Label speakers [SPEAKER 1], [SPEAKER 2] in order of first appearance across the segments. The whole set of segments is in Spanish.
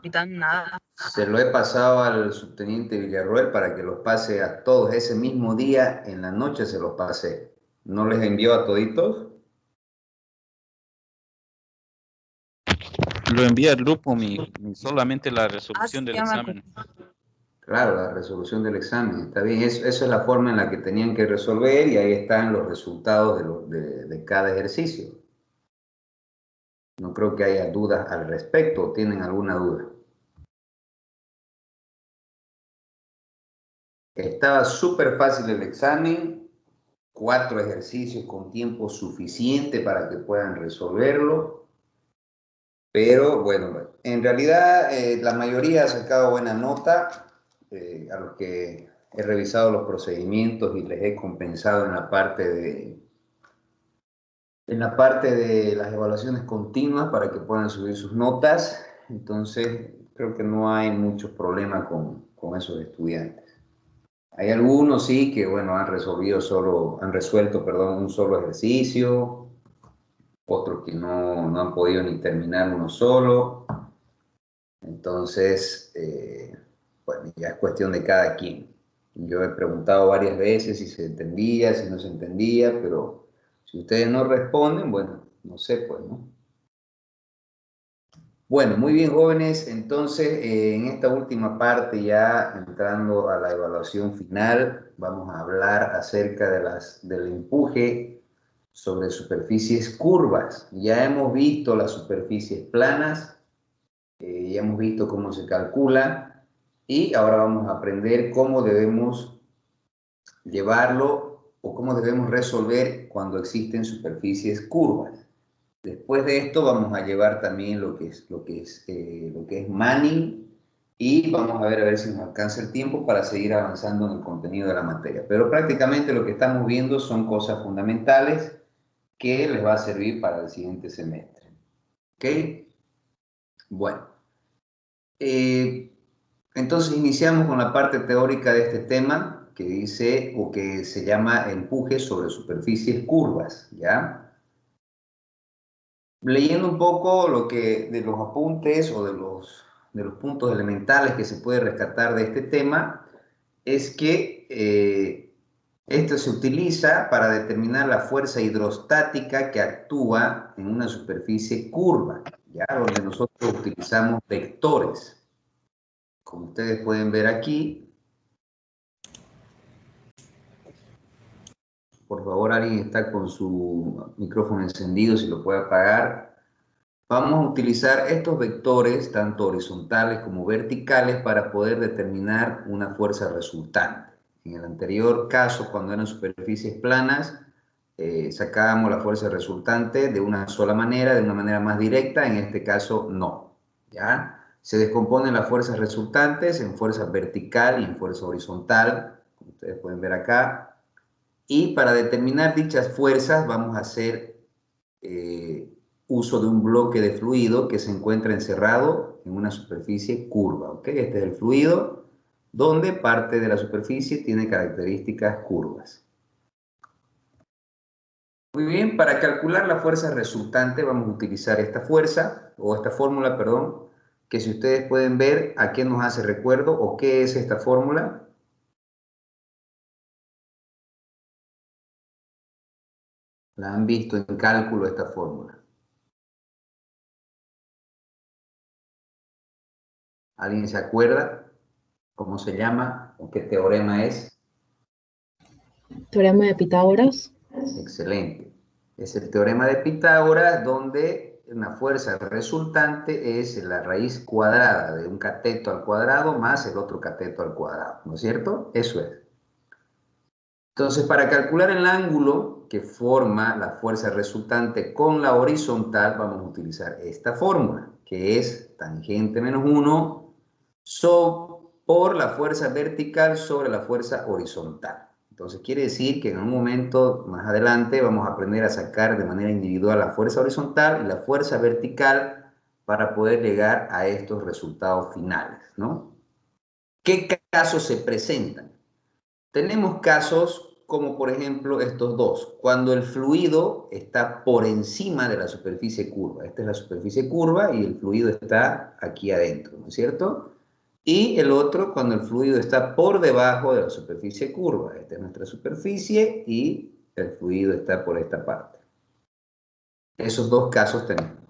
[SPEAKER 1] capitán, nada.
[SPEAKER 2] Se lo he pasado al subteniente Villarroel para que los pase a todos. Ese mismo día, en la noche, se los pasé. ¿No les envió a toditos?
[SPEAKER 3] Lo envía al grupo, solamente la
[SPEAKER 1] Ah,
[SPEAKER 3] resolución
[SPEAKER 1] sí,
[SPEAKER 3] del
[SPEAKER 1] ya me
[SPEAKER 3] examen.
[SPEAKER 2] Claro, la resolución del examen. Está bien, eso es la forma en la que tenían que resolver y ahí están los resultados de cada ejercicio. No creo que haya dudas al respecto. ¿Tienen alguna duda? Estaba súper fácil el examen, 4 ejercicios con tiempo suficiente para que puedan resolverlo, pero bueno, en realidad la mayoría ha sacado buena nota, a los que he revisado los procedimientos y les he compensado en la parte de las evaluaciones continuas para que puedan subir sus notas, entonces creo que no hay muchos problemas con esos estudiantes. Hay algunos sí que, bueno, han resuelto, perdón, un solo ejercicio, otros que no han podido ni terminar uno solo. Entonces, bueno, ya es cuestión de cada quien. Yo he preguntado varias veces si se entendía, si no se entendía, pero si ustedes no responden, bueno, no sé, pues, ¿no? Bueno, muy bien, jóvenes. Entonces, en esta última parte, ya entrando a la evaluación final, vamos a hablar acerca del empuje sobre superficies curvas. Ya hemos visto las superficies planas, ya hemos visto cómo se calcula y ahora vamos a aprender cómo debemos llevarlo o cómo debemos resolver cuando existen superficies curvas. Después de esto vamos a llevar también lo que es Manning y vamos a ver si nos alcanza el tiempo para seguir avanzando en el contenido de la materia. Pero prácticamente lo que estamos viendo son cosas fundamentales que les va a servir para el siguiente semestre. ¿Ok? Bueno. Entonces iniciamos con la parte teórica de este tema que dice o que se llama empuje sobre superficies curvas, ¿ya? Leyendo un poco de los apuntes o de los puntos elementales que se puede rescatar de este tema, es que esto se utiliza para determinar la fuerza hidrostática que actúa en una superficie curva, ¿ya? Donde nosotros utilizamos vectores. Como ustedes pueden ver aquí, por favor, alguien está con su micrófono encendido, si lo puede apagar. Vamos a utilizar estos vectores, tanto horizontales como verticales, para poder determinar una fuerza resultante. En el anterior caso, cuando eran superficies planas, sacábamos la fuerza resultante de una sola manera, de una manera más directa, en este caso no, ¿ya? Se descomponen las fuerzas resultantes en fuerza vertical y en fuerza horizontal, como ustedes pueden ver acá, y para determinar dichas fuerzas vamos a hacer uso de un bloque de fluido que se encuentra encerrado en una superficie curva, ¿ok? Este es el fluido donde parte de la superficie tiene características curvas. Muy bien, para calcular la fuerza resultante vamos a utilizar esta fuerza, o esta fórmula, perdón, que si ustedes pueden ver a qué nos hace recuerdo o qué es esta fórmula. La han visto en cálculo esta fórmula. ¿Alguien se acuerda cómo se llama o qué teorema es?
[SPEAKER 4] Teorema de Pitágoras.
[SPEAKER 2] Excelente. Es el teorema de Pitágoras donde una fuerza resultante es la raíz cuadrada de un cateto al cuadrado más el otro cateto al cuadrado, ¿no es cierto? Eso es. Entonces, para calcular el ángulo que forma la fuerza resultante con la horizontal, vamos a utilizar esta fórmula, que es tangente menos 1 por la fuerza vertical sobre la fuerza horizontal. Entonces, quiere decir que en un momento más adelante vamos a aprender a sacar de manera individual la fuerza horizontal y la fuerza vertical para poder llegar a estos resultados finales, ¿no? ¿Qué casos se presentan? Tenemos casos como por ejemplo estos dos. Cuando el fluido está por encima de la superficie curva. Esta es la superficie curva y el fluido está aquí adentro, ¿no es cierto? Y el otro cuando el fluido está por debajo de la superficie curva. Esta es nuestra superficie y el fluido está por esta parte. Esos dos casos tenemos.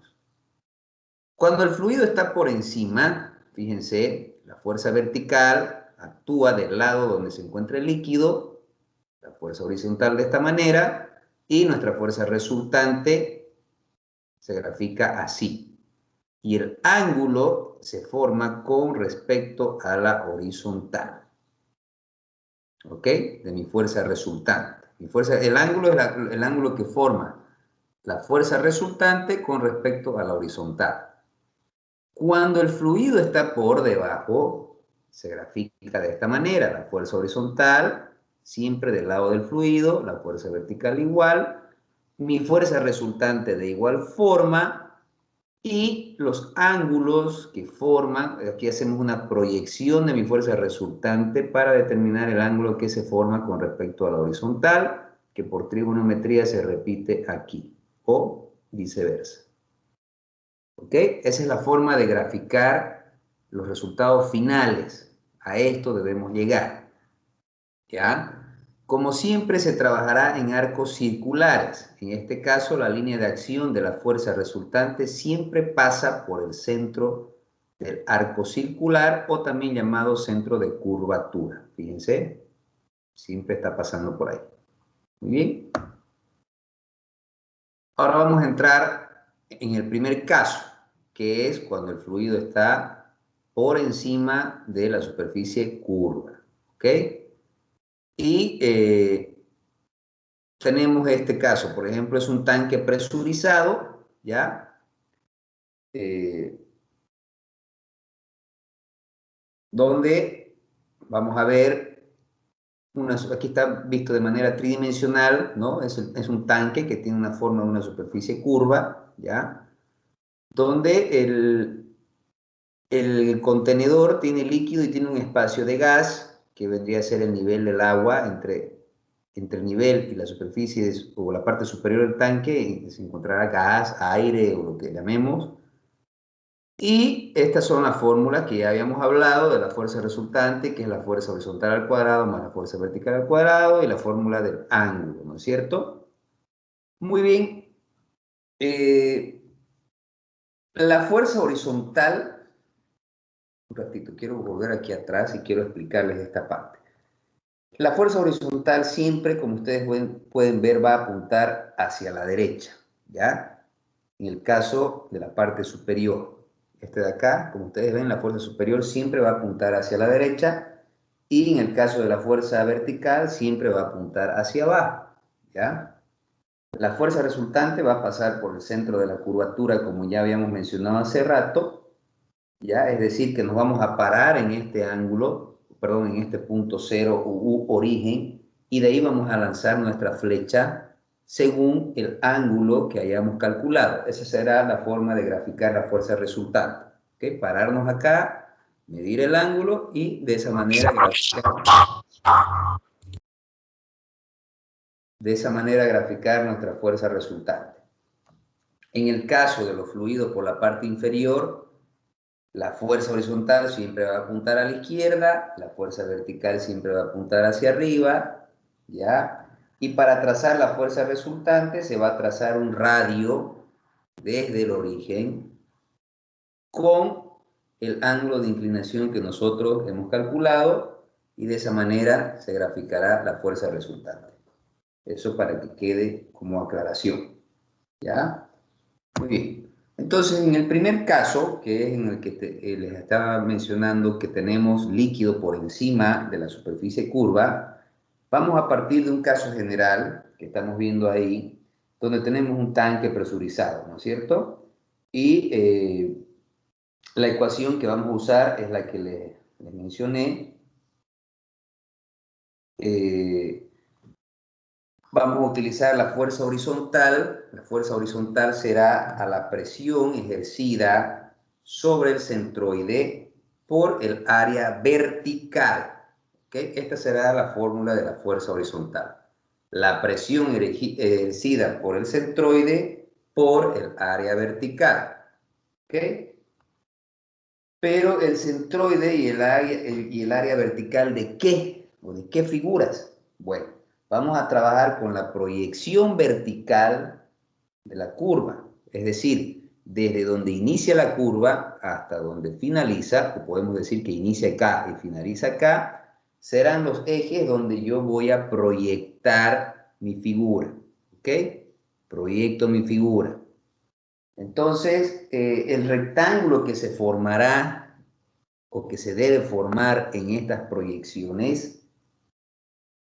[SPEAKER 2] Cuando el fluido está por encima, fíjense, la fuerza vertical actúa del lado donde se encuentra el líquido, la fuerza horizontal de esta manera, y nuestra fuerza resultante se grafica así. Y el ángulo se forma con respecto a la horizontal. ¿Ok? De mi fuerza resultante. El ángulo es el ángulo que forma la fuerza resultante con respecto a la horizontal. Cuando el fluido está por debajo, se grafica de esta manera. La fuerza horizontal, siempre del lado del fluido, la fuerza vertical igual, mi fuerza resultante de igual forma, y los ángulos que forman, aquí hacemos una proyección de mi fuerza resultante para determinar el ángulo que se forma con respecto a la horizontal, que por trigonometría se repite aquí, o viceversa. ¿Ok? Esa es la forma de graficar los resultados finales. A esto debemos llegar. ¿Ya? Como siempre se trabajará en arcos circulares. En este caso, la línea de acción de la fuerza resultante siempre pasa por el centro del arco circular o también llamado centro de curvatura. Fíjense, siempre está pasando por ahí. Muy bien. Ahora vamos a entrar en el primer caso, que es cuando el fluido está por encima de la superficie curva. ¿Ok? Y tenemos este caso, por ejemplo, es un tanque presurizado, ¿ya? Donde vamos a ver, aquí está visto de manera tridimensional, ¿no? Es un tanque que tiene una forma de una superficie curva, ¿ya? Donde el contenedor tiene líquido y tiene un espacio de gas, que vendría a ser el nivel del agua entre el nivel y la superficie o la parte superior del tanque, se encontrará gas, aire o lo que llamemos. Y estas son las fórmulas que ya habíamos hablado de la fuerza resultante, que es la fuerza horizontal al cuadrado más la fuerza vertical al cuadrado, y la fórmula del ángulo, ¿no es cierto? Muy bien. La fuerza horizontal, un ratito, quiero volver aquí atrás y quiero explicarles esta parte. La fuerza horizontal siempre, como ustedes pueden ver, va a apuntar hacia la derecha, ¿ya? En el caso de la parte superior. Este de acá, como ustedes ven, la fuerza superior siempre va a apuntar hacia la derecha, y en el caso de la fuerza vertical siempre va a apuntar hacia abajo, ¿ya? La fuerza resultante va a pasar por el centro de la curvatura, como ya habíamos mencionado hace rato, ¿ya? Es decir, que nos vamos a parar en este ángulo, perdón, en este punto cero u origen, y de ahí vamos a lanzar nuestra flecha según el ángulo que hayamos calculado. Esa será la forma de graficar la fuerza resultante. ¿Okay? Pararnos acá, medir el ángulo y de esa manera graficar nuestra fuerza resultante. En el caso de los fluidos por la parte inferior, la fuerza horizontal siempre va a apuntar a la izquierda, la fuerza vertical siempre va a apuntar hacia arriba, ¿ya? Y para trazar la fuerza resultante se va a trazar un radio desde el origen con el ángulo de inclinación que nosotros hemos calculado, y de esa manera se graficará la fuerza resultante. Eso para que quede como aclaración, ¿ya? Muy bien. Entonces, en el primer caso, que es en el que les estaba mencionando que tenemos líquido por encima de la superficie curva, vamos a partir de un caso general que estamos viendo ahí, donde tenemos un tanque presurizado, ¿no es cierto? Y la ecuación que vamos a usar es la que les mencioné. Vamos a utilizar la fuerza horizontal. La fuerza horizontal será a la presión ejercida sobre el centroide por el área vertical. ¿Okay? Esta será la fórmula de la fuerza horizontal. la presión ejercida por el centroide por el área vertical. ¿Ok? Pero el centroide y el área vertical, ¿de qué? ¿O de qué figuras? Bueno, vamos a trabajar con la proyección vertical de la curva. Es decir, desde donde inicia la curva hasta donde finaliza, o podemos decir que inicia acá y finaliza acá, serán los ejes donde yo voy a proyectar mi figura. ¿Ok? Proyecto mi figura. Entonces, el rectángulo que se formará o que se debe formar en estas proyecciones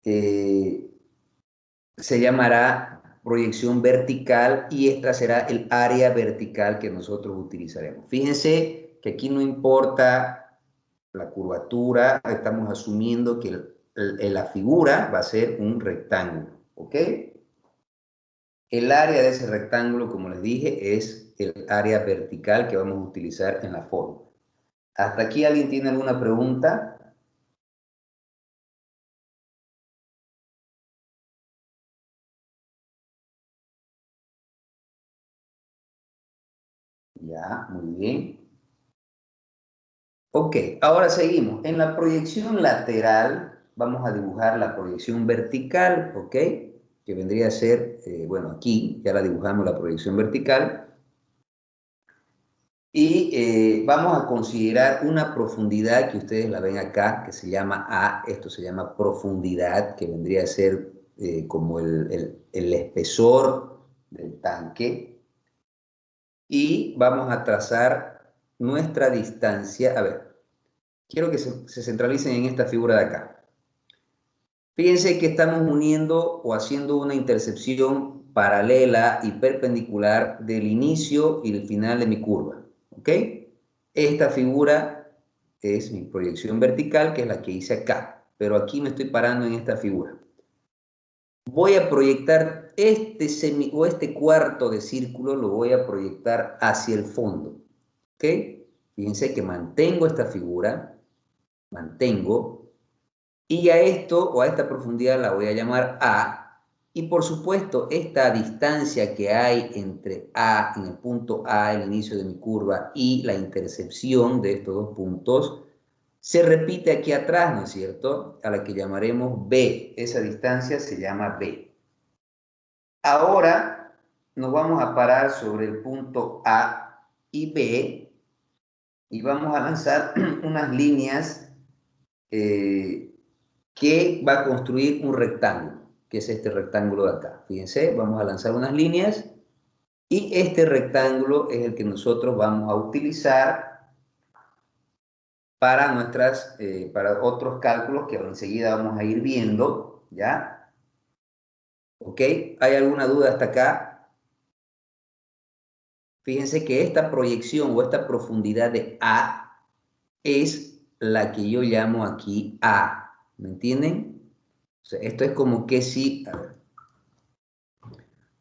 [SPEAKER 2] se llamará proyección vertical y esta será el área vertical que nosotros utilizaremos. Fíjense que aquí no importa la curvatura, estamos asumiendo que la figura va a ser un rectángulo, ¿ok? El área de ese rectángulo, como les dije, es el área vertical que vamos a utilizar en la fórmula. ¿Hasta aquí alguien tiene alguna pregunta? Ya, muy bien. Ok, ahora seguimos. En la proyección lateral vamos a dibujar la proyección vertical, ¿ok? Que vendría a ser, bueno, aquí ya la dibujamos la proyección vertical. Y vamos a considerar una profundidad que ustedes la ven acá, que se llama A. Esto se llama profundidad, que vendría a ser como el espesor del tanque. Y vamos a trazar nuestra distancia. A ver, quiero que se centralicen en esta figura de acá. Fíjense que estamos uniendo o haciendo una intercepción paralela y perpendicular del inicio y el final de mi curva. ¿Ok? Esta figura es mi proyección vertical, que es la que hice acá. Pero aquí me estoy parando en esta figura. Voy a proyectar este cuarto de círculo, lo voy a proyectar hacia el fondo. ¿Ok? Fíjense que mantengo esta figura, mantengo, y a esto o a esta profundidad la voy a llamar A. Y por supuesto, esta distancia que hay entre A, en el punto A, el inicio de mi curva, y la intercepción de estos dos puntos, se repite aquí atrás, ¿no es cierto? A la que llamaremos B. Esa distancia se llama B. Ahora nos vamos a parar sobre el punto A y B y vamos a lanzar unas líneas que va a construir un rectángulo, que es este rectángulo de acá. Fíjense, vamos a lanzar unas líneas y este rectángulo es el que nosotros vamos a utilizar para para otros cálculos que enseguida vamos a ir viendo, ¿ya? ¿Ok? ¿Hay alguna duda hasta acá? Fíjense que esta proyección o esta profundidad de A es la que yo llamo aquí A. ¿Me entienden? O sea, esto es como que si, a ver,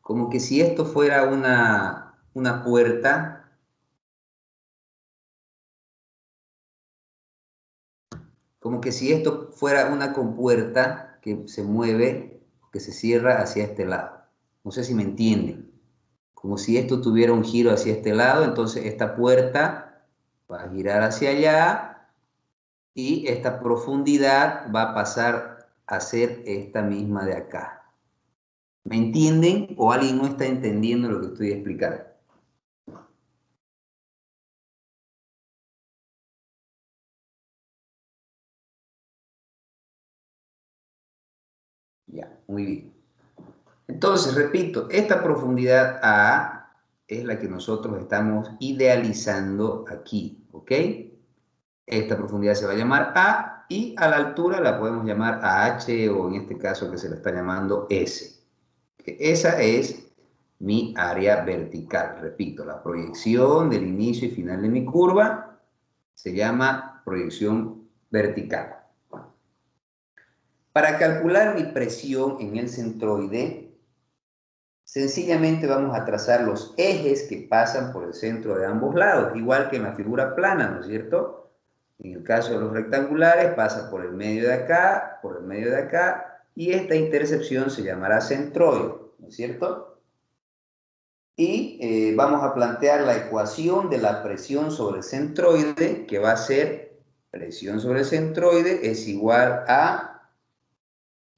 [SPEAKER 2] como que si esto fuera una puerta, como que si esto fuera una compuerta que se mueve, que se cierra hacia este lado. No sé si me entienden. Como si esto tuviera un giro hacia este lado, entonces esta puerta va a girar hacia allá y esta profundidad va a pasar a ser esta misma de acá. ¿Me entienden o alguien no está entendiendo lo que estoy explicando? Ya, muy bien. Entonces, repito, esta profundidad A es la que nosotros estamos idealizando aquí, ¿ok? Esta profundidad se va a llamar A y a la altura la podemos llamar AH o en este caso que se la está llamando S. Esa es mi área vertical. Repito, la proyección del inicio y final de mi curva se llama proyección vertical. Para calcular mi presión en el centroide, sencillamente vamos a trazar los ejes que pasan por el centro de ambos lados, igual que en la figura plana, ¿no es cierto? En el caso de los rectangulares pasa por el medio de acá, por el medio de acá, y esta intercepción se llamará centroide, ¿no es cierto? Y vamos a plantear la ecuación de la presión sobre el centroide, que va a ser presión sobre el centroide es igual a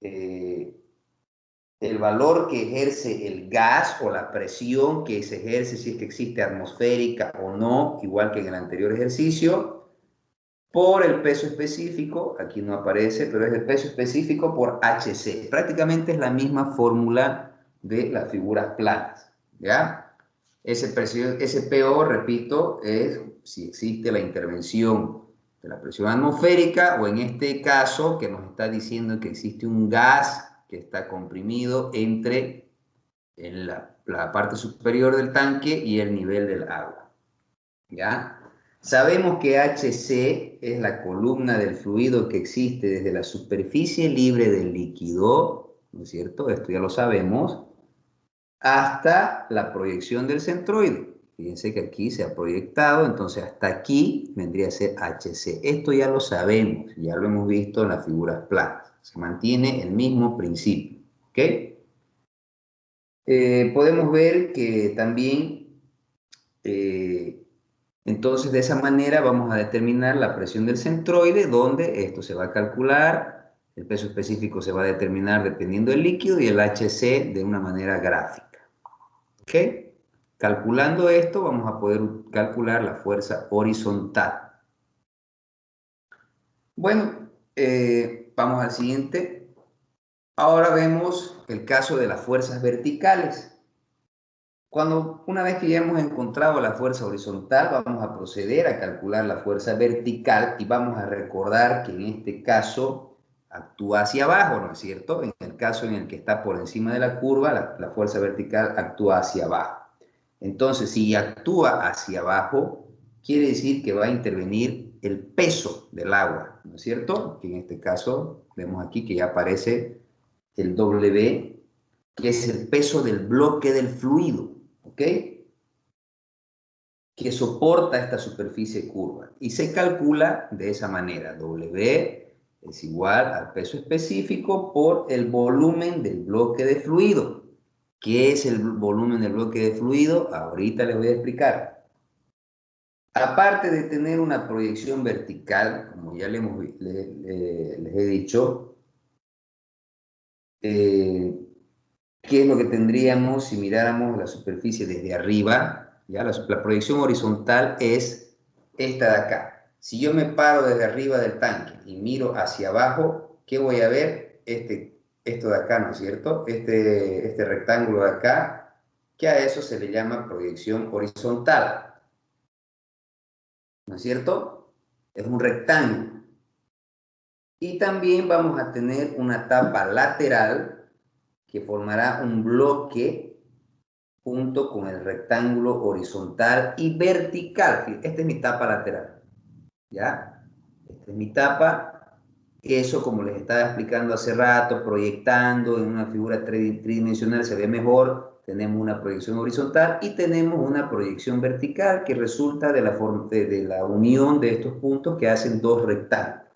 [SPEAKER 2] el valor que ejerce el gas o la presión que se ejerce, si es que existe atmosférica o no, igual que en el anterior ejercicio, por el peso específico, aquí no aparece, pero es el peso específico por HC. Prácticamente es la misma fórmula de las figuras planas, ¿ya? Ese PO, repito, es si existe la intervención de la presión atmosférica o en este caso que nos está diciendo que existe un gas que está comprimido entre la parte superior del tanque y el nivel del agua, ¿ya? Sabemos que HC es la columna del fluido que existe desde la superficie libre del líquido, ¿no es cierto? Esto ya lo sabemos, hasta la proyección del centroide. Fíjense que aquí se ha proyectado, entonces hasta aquí vendría a ser HC. Esto ya lo sabemos, ya lo hemos visto en las figuras planas. Se mantiene el mismo principio, ¿ok? Podemos ver que también, entonces de esa manera vamos a determinar la presión del centroide, donde esto se va a calcular, el peso específico se va a determinar dependiendo del líquido y el HC de una manera gráfica. ¿Ok? Calculando esto vamos a poder calcular la fuerza horizontal. Bueno, vamos al siguiente. Ahora vemos el caso de las fuerzas verticales. Una vez que ya hemos encontrado la fuerza horizontal, vamos a proceder a calcular la fuerza vertical y vamos a recordar que en este caso actúa hacia abajo, ¿no es cierto? En el caso en el que está por encima de la curva, la fuerza vertical actúa hacia abajo. Entonces, si actúa hacia abajo, quiere decir que va a intervenir el peso del agua, ¿no es cierto? Que en este caso vemos aquí que ya aparece el W, que es el peso del bloque del fluido, ¿ok? Que soporta esta superficie curva. Y se calcula de esa manera. W es igual al peso específico por el volumen del bloque de fluido. ¿Qué es el volumen del bloque de fluido? Ahorita les voy a explicar. Aparte de tener una proyección vertical, como ya les he dicho, ¿qué es lo que tendríamos si miráramos la superficie desde arriba? ¿Ya? La proyección horizontal es esta de acá. Si yo me paro desde arriba del tanque y miro hacia abajo, ¿qué voy a ver? Esto de acá, ¿no es cierto? Este rectángulo de acá, que a eso se le llama proyección horizontal, ¿no es cierto? Es un rectángulo. Y también vamos a tener una tapa lateral que formará un bloque junto con el rectángulo horizontal y vertical. Esta es mi tapa lateral, ¿ya? Esta es mi tapa. Eso, como les estaba explicando hace rato, proyectando en una figura tridimensional se ve mejor. Tenemos una proyección horizontal y tenemos una proyección vertical que resulta de la unión de estos puntos que hacen dos rectángulos,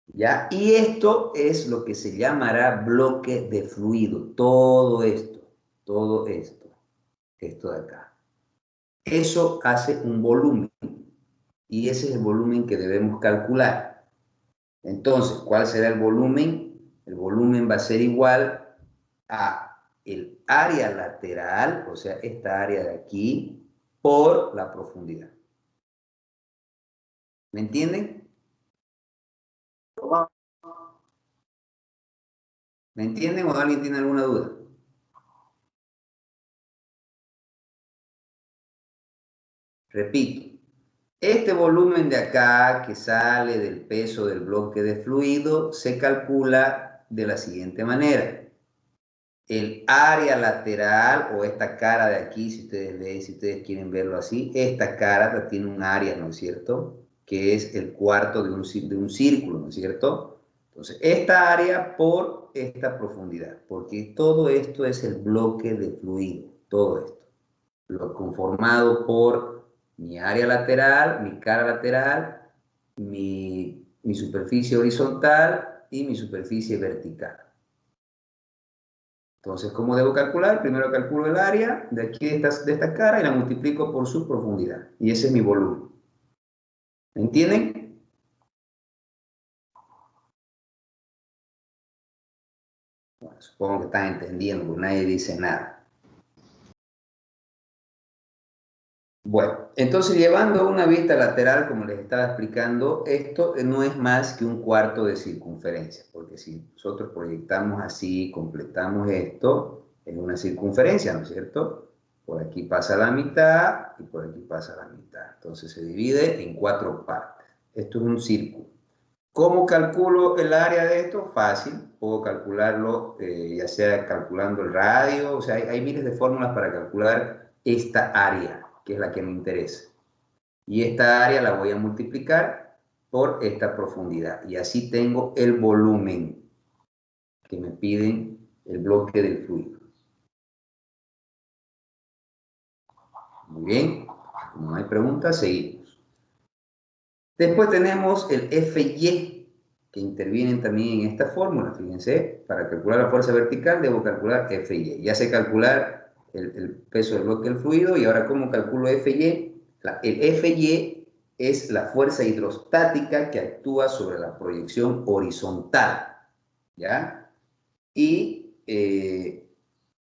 [SPEAKER 2] ¿ya? Y esto es lo que se llamará bloque de fluido. Todo esto de acá. Eso hace un volumen y ese es el volumen que debemos calcular. Entonces, ¿cuál será el volumen? El volumen va a ser igual a el área lateral, o sea, esta área de aquí, por la profundidad. ¿Me entienden? ¿Me entienden o alguien tiene alguna duda? Repito, este volumen de acá que sale del peso del bloque de fluido se calcula de la siguiente manera. El área lateral o esta cara de aquí, si ustedes ven, si ustedes quieren verlo así, esta cara tiene un área, ¿no es cierto? Que es el cuarto de un círculo, ¿no es cierto? Entonces, esta área por esta profundidad, porque todo esto es el bloque de fluido, todo esto, lo conformado por mi área lateral, mi cara lateral, mi superficie horizontal y mi superficie vertical. Entonces, ¿cómo debo calcular? Primero calculo el área de aquí de esta cara y la multiplico por su profundidad. Y ese es mi volumen. ¿Me entienden? Bueno, supongo que están entendiendo, porque nadie dice nada. Bueno, entonces llevando una vista lateral, como les estaba explicando, esto no es más que un cuarto de circunferencia, porque si nosotros proyectamos así, completamos esto, es una circunferencia, ¿no es cierto? Por aquí pasa la mitad y por aquí pasa la mitad. Entonces se divide en 4 partes. Esto es un círculo. ¿Cómo calculo el área de esto? Fácil. Puedo calcularlo ya sea calculando el radio, o sea, hay miles de fórmulas para calcular esta área, que es la que me interesa. Y esta área la voy a multiplicar por esta profundidad. Y así tengo el volumen que me piden el bloque del fluido. Muy bien. Como no hay preguntas, seguimos. Después tenemos el FY, que intervienen también en esta fórmula. Fíjense, para calcular la fuerza vertical debo calcular FY. Ya sé calcular el peso del bloque del fluido, y ahora ¿cómo calculo FY? El FY es la fuerza hidrostática que actúa sobre la proyección horizontal, ¿ya? Y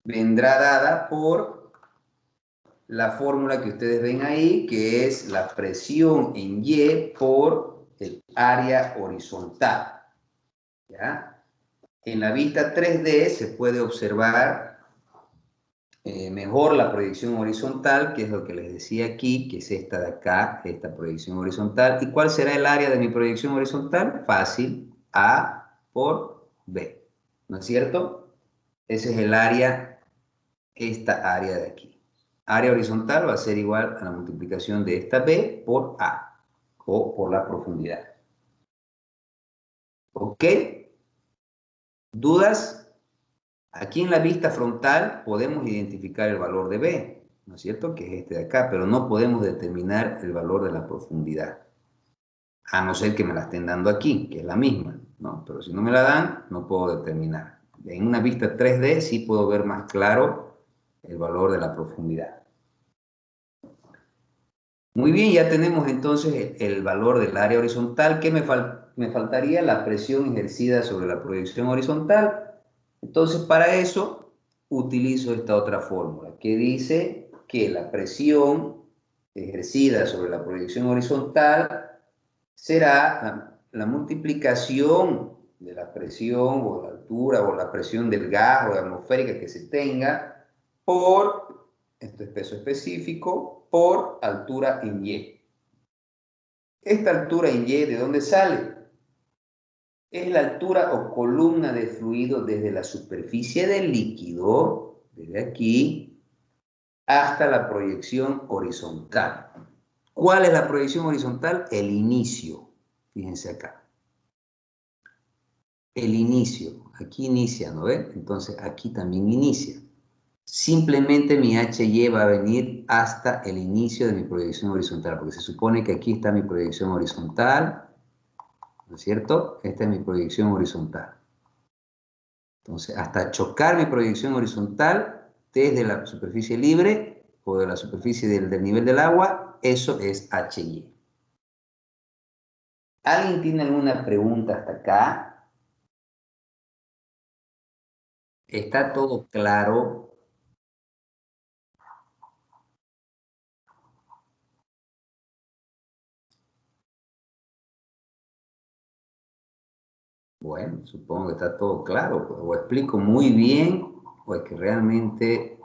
[SPEAKER 2] vendrá dada por la fórmula que ustedes ven ahí, que es la presión en Y por el área horizontal, ¿ya? En la vista 3D se puede observar mejor la proyección horizontal, que es lo que les decía aquí, que es esta de acá, esta proyección horizontal. ¿Y cuál será el área de mi proyección horizontal? Fácil, A por B, ¿no es cierto? Ese es el área, esta área de aquí. Área horizontal va a ser igual a la multiplicación de esta B por A, o por la profundidad. ¿Ok? ¿Dudas? Aquí en la vista frontal podemos identificar el valor de B, ¿no es cierto? Que es este de acá, pero no podemos determinar el valor de la profundidad. A no ser que me la estén dando aquí, que es la misma, ¿no? Pero si no me la dan, no puedo determinar. En una vista 3D sí puedo ver más claro el valor de la profundidad. Muy bien, ya tenemos entonces el valor del área horizontal. ¿Qué me faltaría? La presión ejercida sobre la proyección horizontal. Entonces, para eso utilizo esta otra fórmula que dice que la presión ejercida sobre la proyección horizontal será la multiplicación de la presión o la altura o la presión del gas o la atmosférica que se tenga por, esto es peso específico, por altura en Y. Esta altura en Y, ¿de dónde sale? Es la altura o columna de fluido desde la superficie del líquido, desde aquí, hasta la proyección horizontal. ¿Cuál es la proyección horizontal? El inicio. Fíjense acá. El inicio. Aquí inicia, ¿no ven? Entonces aquí también inicia. Simplemente mi HY va a venir hasta el inicio de mi proyección horizontal, porque se supone que aquí está mi proyección horizontal, ¿no es cierto? Esta es mi proyección horizontal. Entonces, hasta chocar mi proyección horizontal desde la superficie libre o de la superficie del nivel del agua, eso es HY. ¿Alguien tiene alguna pregunta hasta acá? ¿Está todo claro? Bueno, supongo que está todo claro, pues, o explico muy bien, o es que realmente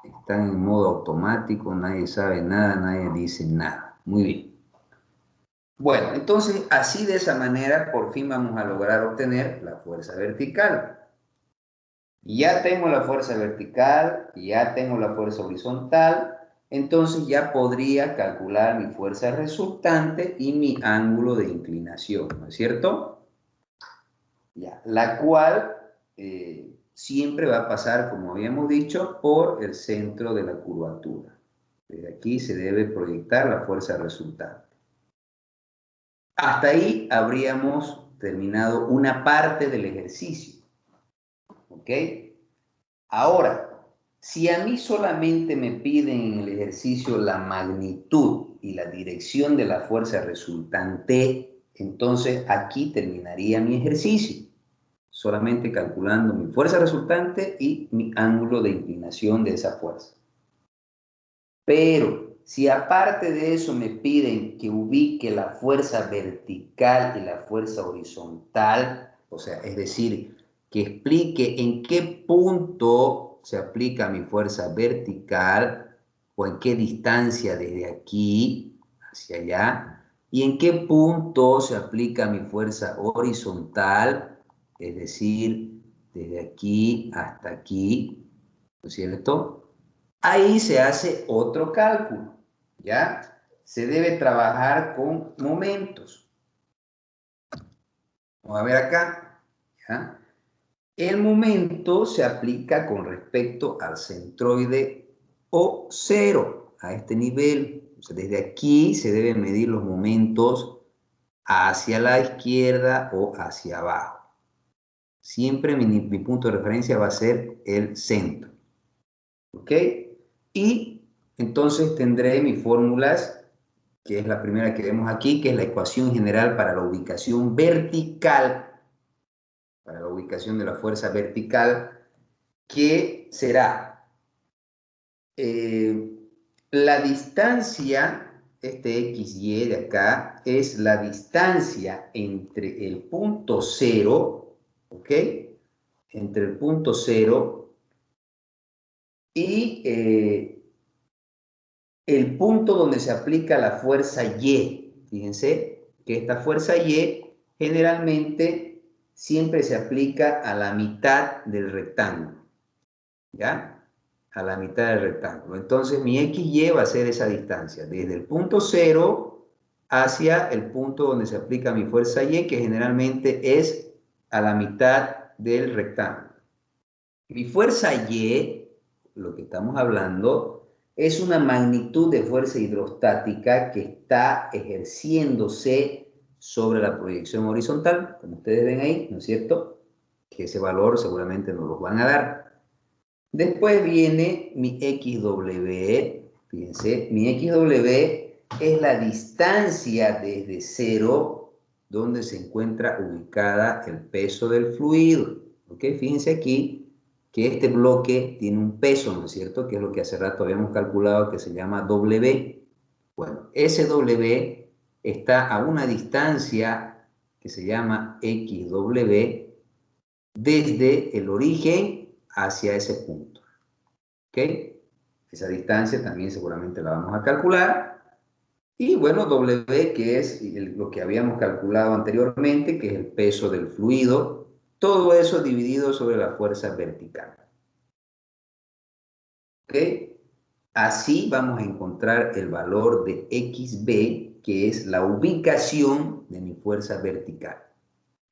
[SPEAKER 2] están en modo automático, nadie sabe nada, nadie dice nada. Muy bien. Bueno, entonces así de esa manera por fin vamos a lograr obtener la fuerza vertical. Ya tengo la fuerza vertical, ya tengo la fuerza horizontal, entonces ya podría calcular mi fuerza resultante y mi ángulo de inclinación, ¿no es cierto? Ya, la cual siempre va a pasar, como habíamos dicho, por el centro de la curvatura. Desde aquí se debe proyectar la fuerza resultante. Hasta ahí habríamos terminado una parte del ejercicio. ¿Ok? Ahora, si a mí solamente me piden en el ejercicio la magnitud y la dirección de la fuerza resultante, entonces aquí terminaría mi ejercicio, solamente calculando mi fuerza resultante y mi ángulo de inclinación de esa fuerza. Pero si aparte de eso me piden que ubique la fuerza vertical y la fuerza horizontal, o sea, es decir, que explique en qué punto se aplica mi fuerza vertical o en qué distancia desde aquí hacia allá y en qué punto se aplica mi fuerza horizontal, es decir, desde aquí hasta aquí, ¿no es cierto? Ahí se hace otro cálculo, ¿ya? Se debe trabajar con momentos. Vamos a ver acá, ¿ya? El momento se aplica con respecto al centroide O0, a este nivel. O sea, desde aquí se deben medir los momentos hacia la izquierda o hacia abajo. Siempre mi punto de referencia va a ser el centro. ¿Ok? Y entonces tendré mis fórmulas, que es la primera que vemos aquí, que es la ecuación general para la ubicación vertical, para la ubicación de la fuerza vertical, que será la distancia, este XY de acá, es la distancia entre el punto cero, ¿ok? Entre el punto cero y el punto donde se aplica la fuerza Y. Fíjense que esta fuerza Y generalmente siempre se aplica a la mitad del rectángulo, ¿ya? A la mitad del rectángulo. Entonces mi XY va a ser esa distancia, desde el punto cero hacia el punto donde se aplica mi fuerza Y, que generalmente es a la mitad del rectángulo. Mi fuerza Y, lo que estamos hablando, es una magnitud de fuerza hidrostática que está ejerciéndose sobre la proyección horizontal, como ustedes ven ahí, ¿no es cierto? Que ese valor seguramente nos lo van a dar. Después viene mi XW, fíjense, mi XW es la distancia desde cero donde se encuentra ubicada el peso del fluido. ¿Ok? Fíjense aquí que este bloque tiene un peso, ¿no es cierto? Que es lo que hace rato habíamos calculado que se llama W. Bueno, ese W está a una distancia que se llama XW desde el origen hacia ese punto. ¿Ok? Esa distancia también seguramente la vamos a calcular. Y bueno, W, que es lo que habíamos calculado anteriormente, que es el peso del fluido. Todo eso dividido sobre la fuerza vertical. ¿Ok? Así vamos a encontrar el valor de XB, que es la ubicación de mi fuerza vertical.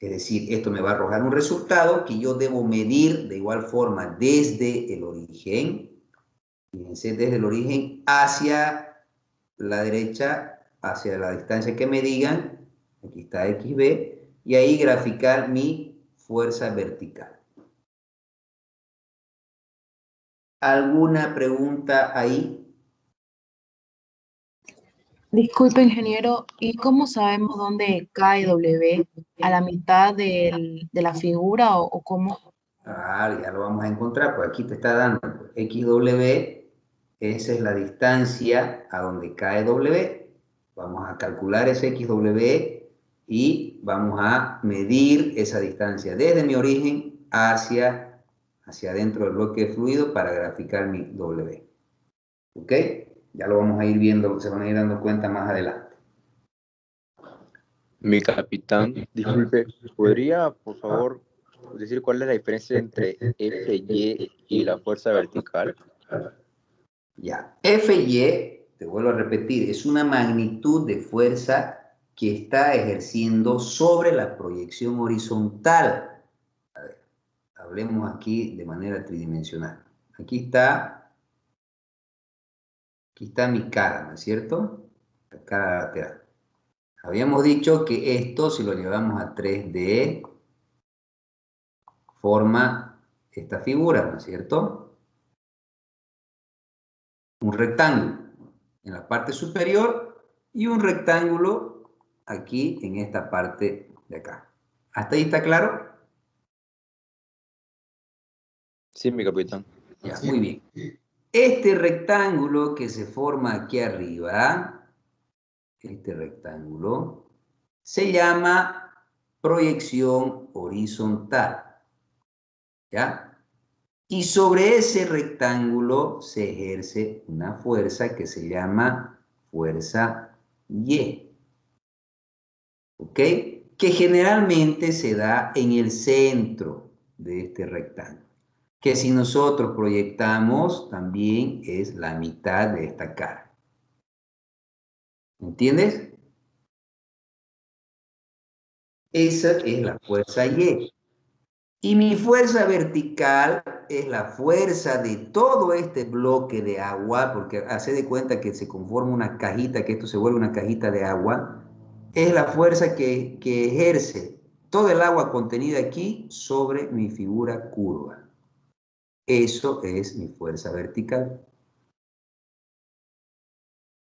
[SPEAKER 2] Es decir, esto me va a arrojar un resultado que yo debo medir de igual forma desde el origen, fíjense, desde el origen hacia la derecha, hacia la distancia que me digan, aquí está XB, y ahí graficar mi fuerza vertical. ¿Alguna pregunta ahí?
[SPEAKER 1] Disculpe, ingeniero, ¿y cómo sabemos dónde cae W? ¿A la mitad de la figura o cómo?
[SPEAKER 2] Ah, ya lo vamos a encontrar, pues aquí te está dando XW, esa es la distancia a donde cae W. Vamos a calcular ese XW y vamos a medir esa distancia desde mi origen hacia adentro del bloque de fluido para graficar mi W. ¿Ok? Ya lo vamos a ir viendo, se van a ir dando cuenta más adelante.
[SPEAKER 4] Mi capitán, disculpe, ¿podría, por favor, decir cuál es la diferencia entre FY y la fuerza vertical?
[SPEAKER 2] Ya, Fy, te vuelvo a repetir, es una magnitud de fuerza que está ejerciendo sobre la proyección horizontal. A ver, hablemos aquí de manera tridimensional. Aquí está mi cara, ¿no es cierto? La cara lateral. Habíamos dicho que esto, si lo llevamos a 3D, forma esta figura, ¿no es cierto? Un rectángulo en la parte superior y un rectángulo aquí en esta parte de acá. ¿Hasta ahí está claro?
[SPEAKER 4] Sí, mi capitán.
[SPEAKER 2] Ya, muy bien. Este rectángulo que se forma aquí arriba, este rectángulo, se llama proyección horizontal. ¿Ya? Y sobre ese rectángulo se ejerce una fuerza que se llama fuerza Y. ¿Ok? Que generalmente se da en el centro de este rectángulo. Que si nosotros proyectamos, también es la mitad de esta cara. ¿Entiendes? Esa es la fuerza Y. Y mi fuerza vertical es la fuerza de todo este bloque de agua, porque hace de cuenta que se conforma una cajita, que esto se vuelve una cajita de agua, es la fuerza que ejerce todo el agua contenida aquí sobre mi figura curva. Eso es mi fuerza vertical.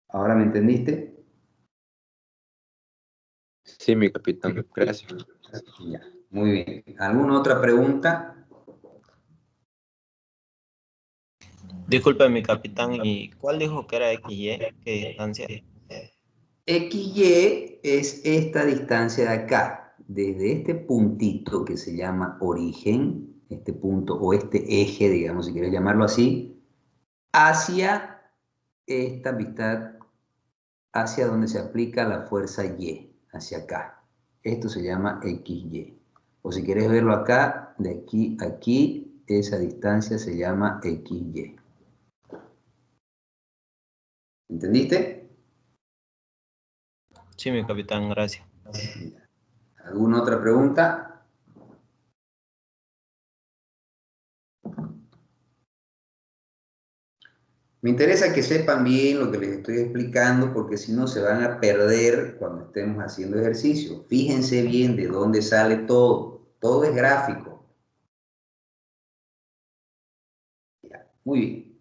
[SPEAKER 2] ¿Ahora me entendiste?
[SPEAKER 4] Sí, mi capitán. Gracias.
[SPEAKER 2] Ya, muy bien. ¿Alguna otra pregunta?
[SPEAKER 5] Disculpe, mi capitán, ¿y cuál dijo que era XY? ¿Qué distancia?
[SPEAKER 2] XY es esta distancia de acá, desde este puntito que se llama origen, este punto o este eje, digamos, si quieres llamarlo así, hacia esta mitad, hacia donde se aplica la fuerza Y, hacia acá. Esto se llama XY. O si quieres verlo acá, de aquí a aquí, esa distancia se llama XY. ¿Entendiste?
[SPEAKER 5] Sí, mi capitán, gracias.
[SPEAKER 2] ¿Alguna otra pregunta? Me interesa que sepan bien lo que les estoy explicando porque si no se van a perder cuando estemos haciendo ejercicio. Fíjense bien de dónde sale todo. Todo es gráfico. Ya, muy bien.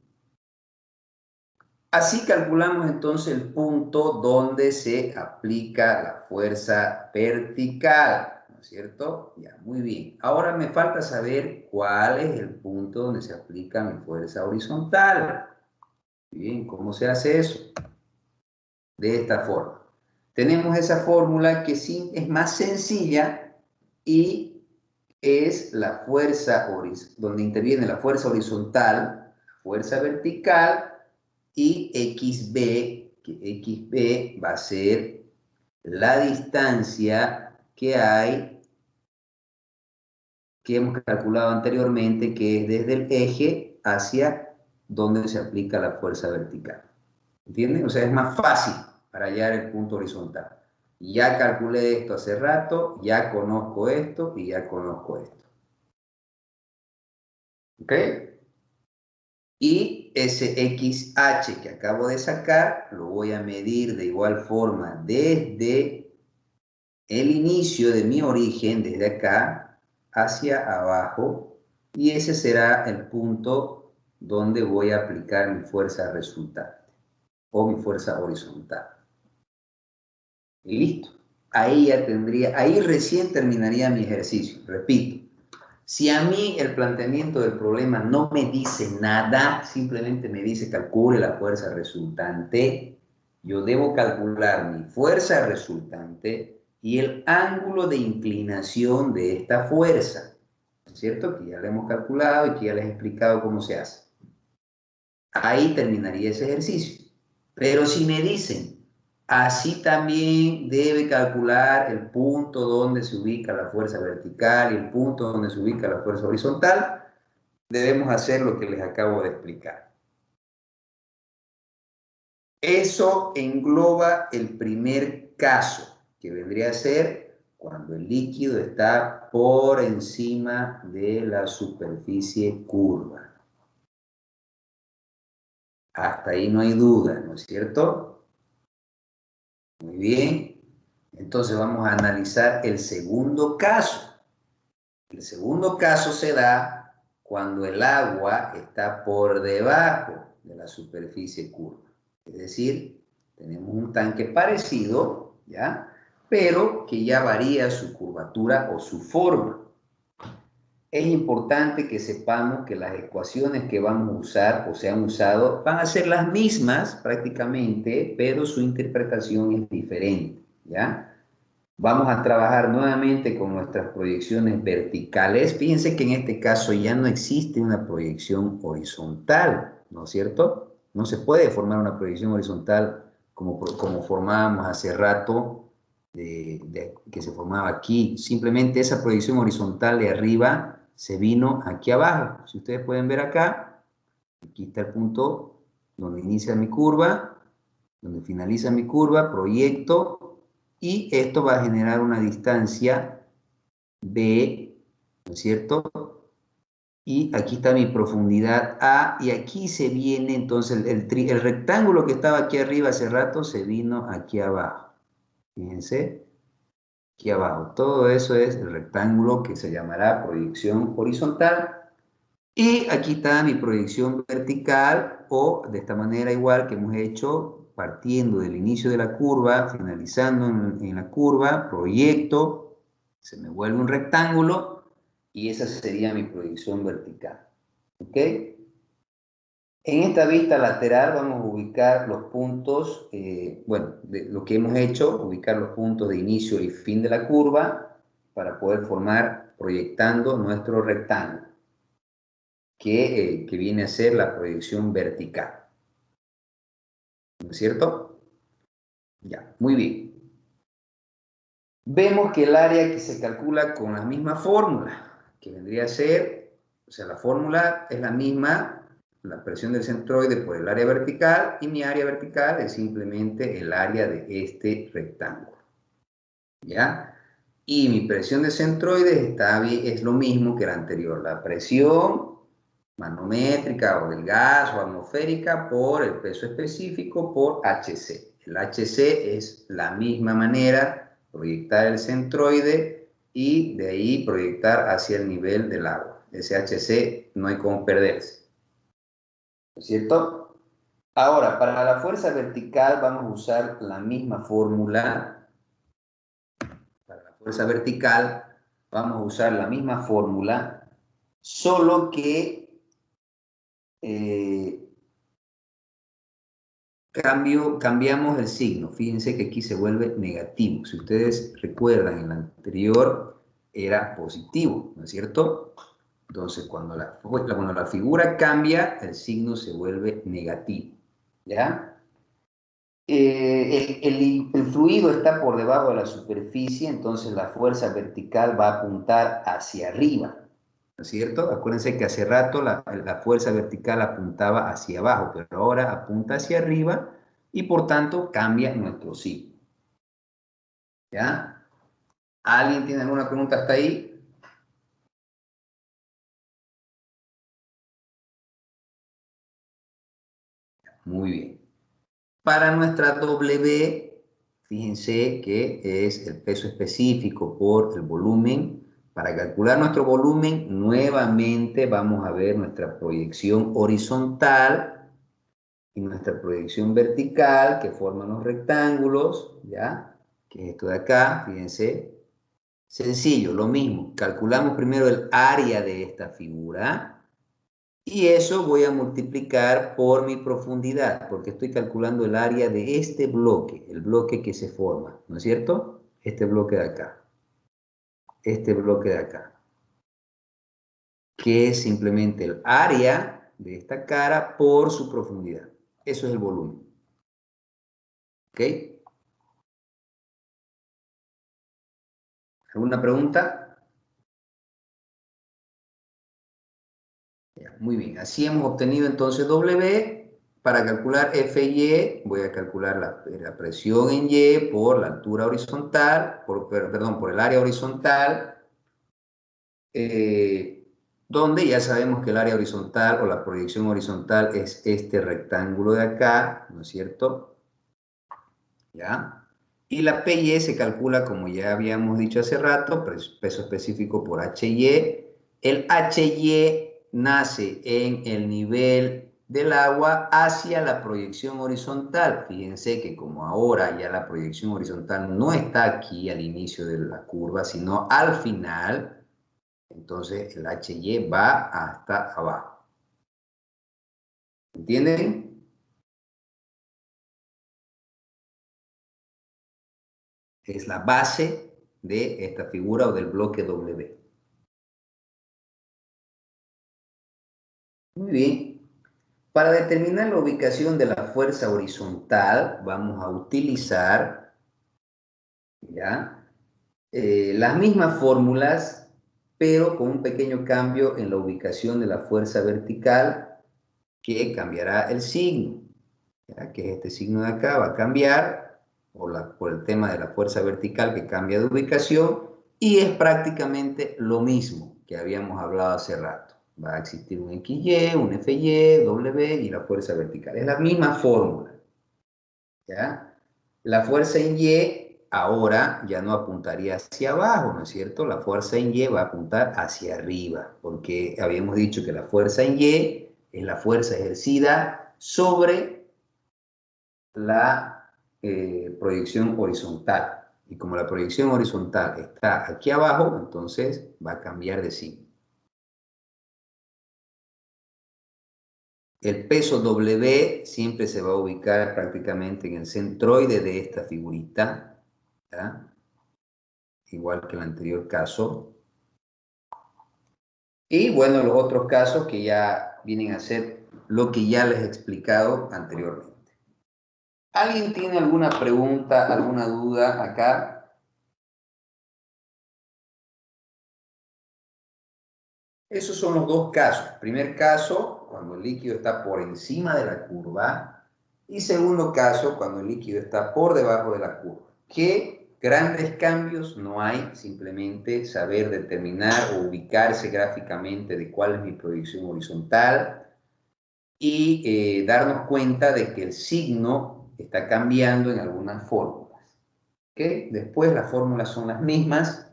[SPEAKER 2] Así calculamos entonces el punto donde se aplica la fuerza vertical, ¿no es cierto? Ya, muy bien. Ahora me falta saber cuál es el punto donde se aplica mi fuerza horizontal. Bien, ¿cómo se hace eso? De esta forma. Tenemos esa fórmula que sí es más sencilla y es la fuerza, donde interviene la fuerza horizontal, la fuerza vertical y XB, que XB va a ser la distancia que hay, que hemos calculado anteriormente, que es desde el eje hacia donde se aplica la fuerza vertical. ¿Entienden? O sea, es más fácil para hallar el punto horizontal. Ya calculé esto hace rato, ya conozco esto y ya conozco esto. ¿Ok? Y ese XH que acabo de sacar, lo voy a medir de igual forma desde el inicio de mi origen, desde acá, hacia abajo, y ese será el punto donde voy a aplicar mi fuerza resultante o mi fuerza horizontal. Y listo. Ahí ya tendría, ahí recién terminaría mi ejercicio. Repito, si a mí el planteamiento del problema no me dice nada, simplemente me dice calcule la fuerza resultante, yo debo calcular mi fuerza resultante y el ángulo de inclinación de esta fuerza. ¿Es cierto? Que ya lo hemos calculado y que ya les he explicado cómo se hace. Ahí terminaría ese ejercicio. Pero si me dicen, así también debe calcular el punto donde se ubica la fuerza vertical y el punto donde se ubica la fuerza horizontal, debemos hacer lo que les acabo de explicar. Eso engloba el primer caso, que vendría a ser cuando el líquido está por encima de la superficie curva. Hasta ahí no hay duda, ¿no es cierto? Muy bien. Entonces vamos a analizar el segundo caso. El segundo caso se da cuando el agua está por debajo de la superficie curva. Es decir, tenemos un tanque parecido, ¿ya? Pero que ya varía su curvatura o su forma. Es importante que sepamos que las ecuaciones que vamos a usar o se han usado van a ser las mismas prácticamente, pero su interpretación es diferente, ¿ya? Vamos a trabajar nuevamente con nuestras proyecciones verticales. Fíjense que en este caso ya no existe una proyección horizontal, ¿no es cierto? No se puede formar una proyección horizontal como formábamos hace rato, que se formaba aquí. Simplemente esa proyección horizontal de arriba se vino aquí abajo. Si ustedes pueden ver acá, aquí está el punto donde inicia mi curva, donde finaliza mi curva, proyecto, y esto va a generar una distancia B, ¿no es cierto? Y aquí está mi profundidad A, y aquí se viene entonces el rectángulo que estaba aquí arriba hace rato se vino aquí abajo. Fíjense, aquí abajo. Todo eso es el rectángulo que se llamará proyección horizontal. Y aquí está mi proyección vertical, o de esta manera igual que hemos hecho, partiendo del inicio de la curva, finalizando en la curva, proyecto, se me vuelve un rectángulo, y esa sería mi proyección vertical. ¿Ok? En esta vista lateral vamos a ubicar los puntos, bueno, de lo que hemos hecho, ubicar los puntos de inicio y fin de la curva para poder formar, proyectando nuestro rectángulo, que viene a ser la proyección vertical. ¿No es cierto? Ya, muy bien. Vemos que el área que se calcula con la misma fórmula, que vendría a ser, o sea, la fórmula es la misma, la presión del centroide por el área vertical, y mi área vertical es simplemente el área de este rectángulo. ¿Ya? Y mi presión de centroides es lo mismo que la anterior, la presión manométrica o del gas o atmosférica por el peso específico por HC. El HC es la misma manera, proyectar el centroide y de ahí proyectar hacia el nivel del agua. Ese HC no hay cómo perderse. ¿No es cierto? Ahora, para la fuerza vertical vamos a usar la misma fórmula. Para la fuerza vertical vamos a usar la misma fórmula, solo que cambiamos el signo. Fíjense que aquí se vuelve negativo. Si ustedes recuerdan, en el anterior era positivo, ¿no es cierto? Entonces, cuando la figura cambia, el signo se vuelve negativo, ¿ya? El fluido está por debajo de la superficie, entonces la fuerza vertical va a apuntar hacia arriba, ¿no es cierto? Acuérdense que hace rato la fuerza vertical apuntaba hacia abajo, pero ahora apunta hacia arriba y por tanto cambia nuestro signo. ¿Ya? ¿Alguien tiene alguna pregunta hasta ahí? Muy bien. Para nuestra W, fíjense que es el peso específico por el volumen. Para calcular nuestro volumen, nuevamente vamos a ver nuestra proyección horizontal y nuestra proyección vertical, que forman los rectángulos, ¿ya? Que es esto de acá, fíjense. Sencillo, lo mismo. Calculamos primero el área de esta figura. Y eso voy a multiplicar por mi profundidad, porque estoy calculando el área de este bloque, el bloque que se forma, ¿no es cierto? Este bloque de acá. Este bloque de acá. Que es simplemente el área de esta cara por su profundidad. Eso es el volumen. ¿Ok? ¿Alguna pregunta? Muy bien, así hemos obtenido entonces W. Para calcular F y Y, voy a calcular la presión en Y por la altura horizontal, perdón, por el área horizontal, donde ya sabemos que el área horizontal o la proyección horizontal es este rectángulo de acá, ¿no es cierto? ¿Ya? Y la PY se calcula, como ya habíamos dicho hace rato, peso específico por HY. El HY nace en el nivel del agua hacia la proyección horizontal. Fíjense que como ahora ya la proyección horizontal no está aquí al inicio de la curva, sino al final, entonces el HY va hasta abajo. ¿Entienden? Es la base de esta figura o del bloque W. Muy bien. Para determinar la ubicación de la fuerza horizontal, vamos a utilizar ¿ya? Las mismas fórmulas, pero con un pequeño cambio en la ubicación de la fuerza vertical, que cambiará el signo, ¿ya? Que este signo de acá va a cambiar por el tema de la fuerza vertical que cambia de ubicación, y es prácticamente lo mismo que habíamos hablado hace rato. Va a existir un XY, un FY, W y la fuerza vertical. Es la misma fórmula, ¿ya? La fuerza en Y ahora ya no apuntaría hacia abajo, ¿no es cierto? La fuerza en Y va a apuntar hacia arriba, porque habíamos dicho que la fuerza en Y es la fuerza ejercida sobre la proyección horizontal. Y como la proyección horizontal está aquí abajo, entonces va a cambiar de signo. El peso W siempre se va a ubicar prácticamente en el centroide de esta figurita, ¿ya? Igual que el anterior caso. Y bueno, los otros casos que ya vienen a ser lo que ya les he explicado anteriormente. ¿Alguien tiene alguna pregunta, alguna duda acá? Esos son los dos casos. Primer caso, cuando el líquido está por encima de la curva. Y segundo caso, cuando el líquido está por debajo de la curva. ¿Qué grandes cambios no hay? Simplemente saber determinar o ubicarse gráficamente de cuál es mi proyección horizontal y darnos cuenta de que el signo está cambiando en algunas fórmulas. ¿Okay? Después las fórmulas son las mismas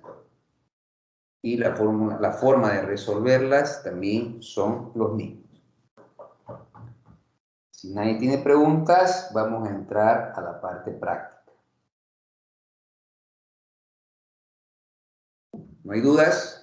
[SPEAKER 2] y la forma de resolverlas también son los mismos. Si nadie tiene preguntas, vamos a entrar a la parte práctica. ¿No hay dudas?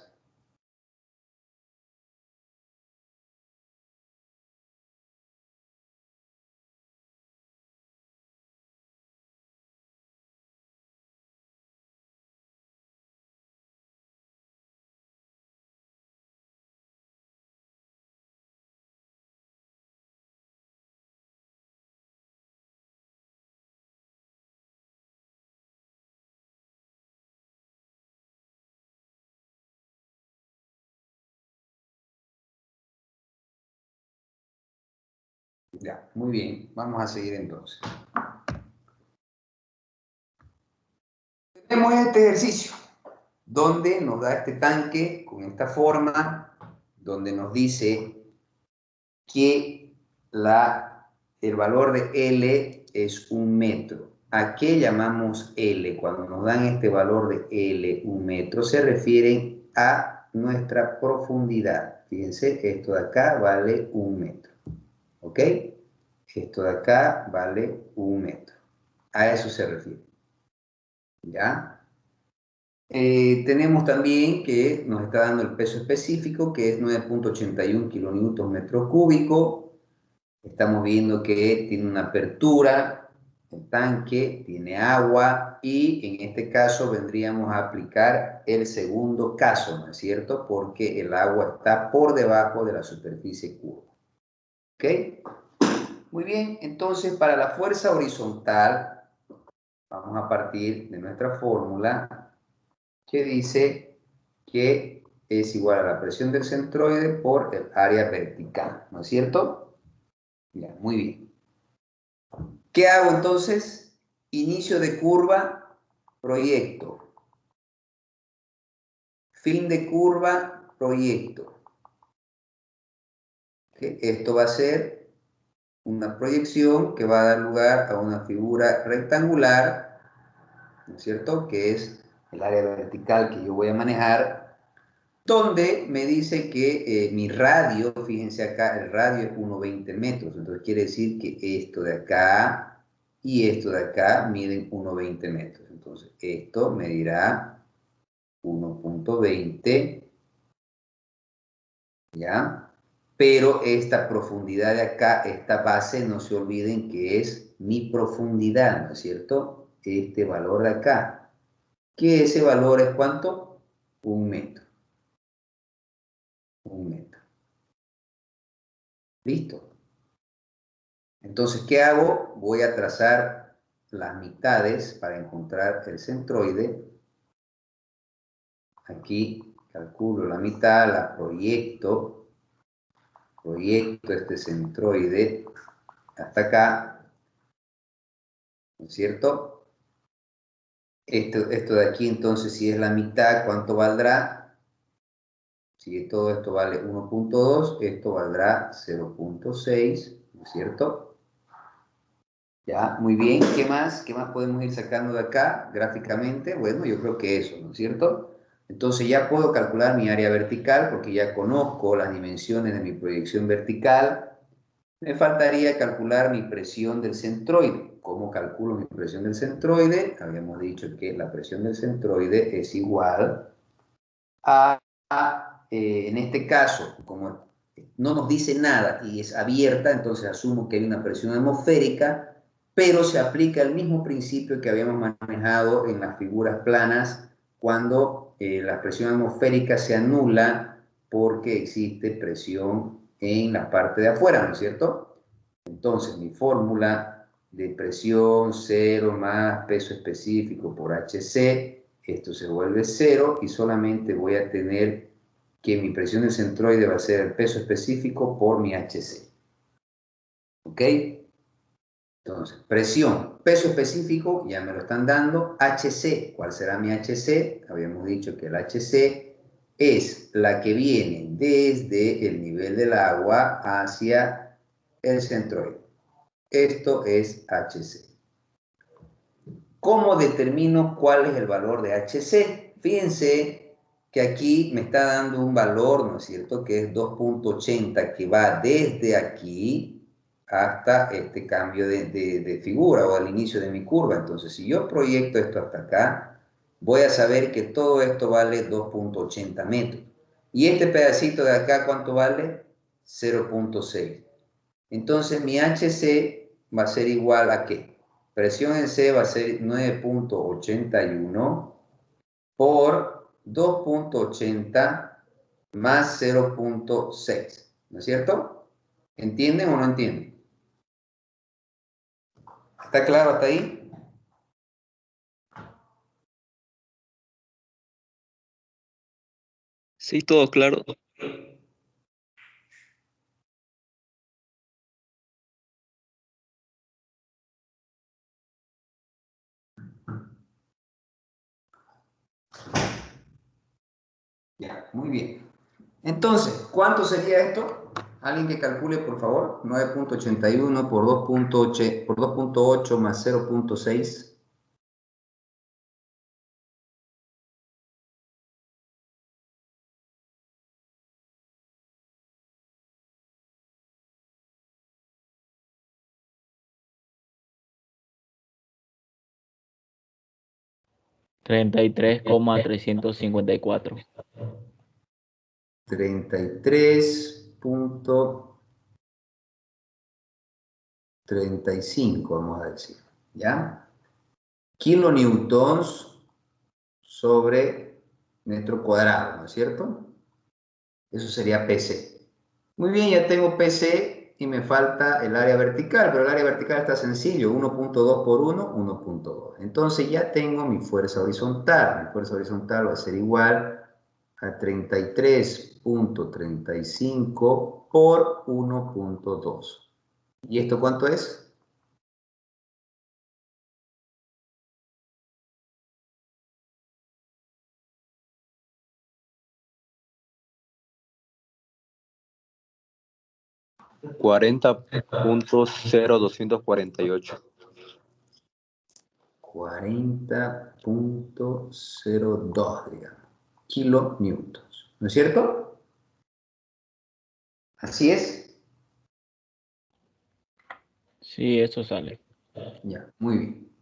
[SPEAKER 2] Ya, muy bien. Vamos a seguir entonces. Tenemos este ejercicio, donde nos da este tanque con esta forma, donde nos dice que el valor de L es 1 metro. ¿A qué llamamos L? Cuando nos dan este valor de L, 1 metro, se refieren a nuestra profundidad. Fíjense, esto de acá vale 1 metro. ¿Ok? Esto de acá vale 1 metro. A eso se refiere. ¿Ya? Tenemos también que nos está dando el peso específico, que es 9.81 kilonewton metro cúbico. Estamos viendo que tiene una apertura, el tanque, tiene agua y en este caso vendríamos a aplicar el segundo caso, ¿no es cierto? Porque el agua está por debajo de la superficie curva. ¿Ok? Muy bien, entonces para la fuerza horizontal vamos a partir de nuestra fórmula que dice que es igual a la presión del centroide por el área vertical, ¿no es cierto? Ya, muy bien. ¿Qué hago entonces? Inicio de curva, proyecto. Fin de curva, proyecto. ¿Okay? Esto va a ser una proyección que va a dar lugar a una figura rectangular ¿no es cierto? Que es el área vertical que yo voy a manejar, donde me dice que mi radio, fíjense acá, el radio es 1,20 metros, entonces quiere decir que esto de acá y esto de acá miden 1,20 metros. Entonces, esto medirá 1,20, ¿ya? Pero esta profundidad de acá, esta base, no se olviden que es mi profundidad, ¿no es cierto? Este valor de acá, que ese valor es ¿cuánto? 1 metro. 1 metro. ¿Listo? Entonces, ¿qué hago? Voy a trazar las mitades para encontrar el centroide. Aquí calculo la mitad, la proyecto este centroide hasta acá, ¿no es cierto? Esto de aquí, entonces, si es la mitad, ¿cuánto valdrá? Si todo esto vale 1,2, esto valdrá 0,6, ¿no es cierto? Ya, muy bien. ¿Qué más? ¿Qué más podemos ir sacando de acá gráficamente? Bueno, yo creo que eso, ¿no es cierto? Entonces ya puedo calcular mi área vertical porque ya conozco las dimensiones de mi proyección vertical. Me faltaría calcular mi presión del centroide. ¿Cómo calculo mi presión del centroide? Habíamos dicho que la presión del centroide es igual a en este caso, como no nos dice nada y es abierta, entonces asumo que hay una presión atmosférica, pero se aplica el mismo principio que habíamos manejado en las figuras planas cuando la presión atmosférica se anula porque existe presión en la parte de afuera, ¿no es cierto? Entonces, mi fórmula de presión 0 más peso específico por HC, esto se vuelve 0 y solamente voy a tener que mi presión del centroide va a ser el peso específico por mi HC. ¿Ok? Entonces, presión, peso específico, ya me lo están dando. HC, ¿cuál será mi HC? Habíamos dicho que el HC es la que viene desde el nivel del agua hacia el centroide. Esto es HC. ¿Cómo determino cuál es el valor de HC? Fíjense que aquí me está dando un valor, ¿no es cierto?, que es 2,80, que va desde aquí hasta este cambio de figura o al inicio de mi curva. Entonces, si yo proyecto esto hasta acá, voy a saber que todo esto vale 2,80 metros. ¿Y este pedacito de acá cuánto vale? 0,6. Entonces, mi HC va a ser igual a ¿qué? Presión en C va a ser 9,81 por 2,80 más 0,6. ¿No es cierto? ¿Entienden o no entienden? ¿Está claro hasta ahí?
[SPEAKER 3] Sí, todo claro.
[SPEAKER 2] Ya, muy bien. Entonces, ¿cuánto sería esto? Alguien que calcule, por favor. 9,81 por 2,8 más 0,6.
[SPEAKER 6] $33,354.
[SPEAKER 2] 33,35, vamos a decir. ¿Ya? Kilonewtons sobre metro cuadrado, ¿no es cierto? Eso sería PC. Muy bien, ya tengo PC y me falta el área vertical, pero el área vertical está sencillo, 1,2 por 1, 1,2. Entonces ya tengo mi fuerza horizontal. Mi fuerza horizontal va a ser igual a 33,35 por 1,2. ¿Y esto cuánto es?
[SPEAKER 4] $40,0248.
[SPEAKER 2] 40.02, digamos, kilonewtons, ¿no es cierto? Así es.
[SPEAKER 6] Sí, eso sale.
[SPEAKER 2] Ya, muy bien.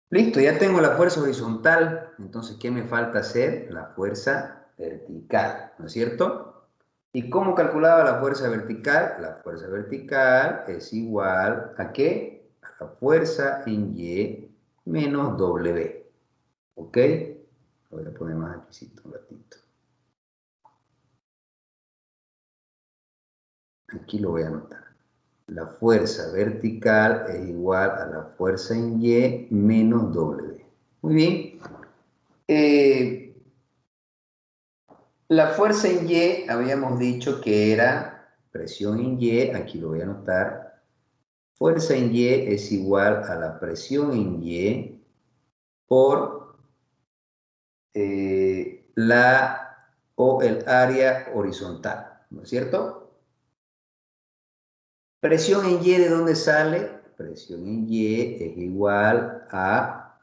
[SPEAKER 2] Listo, ya tengo la fuerza horizontal, entonces, ¿qué me falta hacer? La fuerza vertical, ¿no es cierto? ¿Y cómo calculaba la fuerza vertical? La fuerza vertical es igual ¿a qué? A la fuerza en Y menos W, ¿ok? Lo voy a poner más aquí un ratito. Aquí lo voy a anotar. La fuerza vertical es igual a la fuerza en Y menos W. Muy bien. La fuerza en Y habíamos dicho que era presión en Y, aquí lo voy a anotar. Fuerza en Y es igual a la presión en Y por el área horizontal, ¿no es cierto? Presión en Y, ¿de dónde sale? Presión en Y es igual a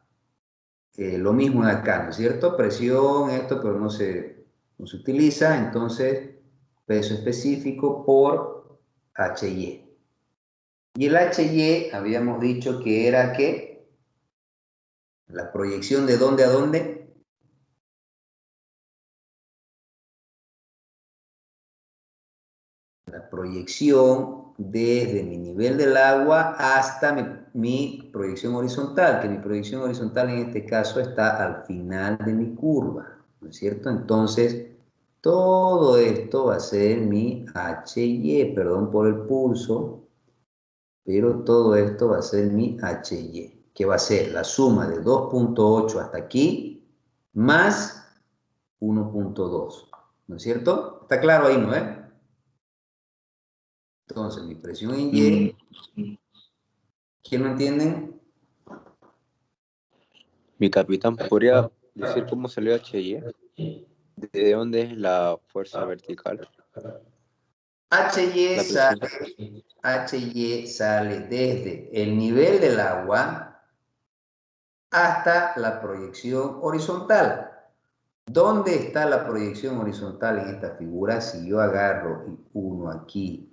[SPEAKER 2] lo mismo de acá, ¿no es cierto? Presión, esto, pero no se utiliza, entonces peso específico por HY. Y el HY habíamos dicho que era ¿qué? La proyección de dónde a dónde. La proyección desde mi nivel del agua hasta mi proyección horizontal, que mi proyección horizontal en este caso está al final de mi curva, ¿no es cierto? Entonces, todo esto va a ser mi HY, perdón por el pulso, pero todo esto va a ser mi HY, que va a ser la suma de 2.8 hasta aquí, más 1.2, ¿no es cierto? Está claro ahí, ¿no? Entonces, mi presión en Y, ¿quién lo entienden?
[SPEAKER 4] Mi capitán, ¿podría decir cómo salió HY? ¿De dónde es la fuerza vertical?
[SPEAKER 2] HY
[SPEAKER 4] La presión.
[SPEAKER 2] HY sale desde el nivel del agua hasta la proyección horizontal. ¿Dónde está la proyección horizontal en esta figura? Si yo agarro y uno aquí,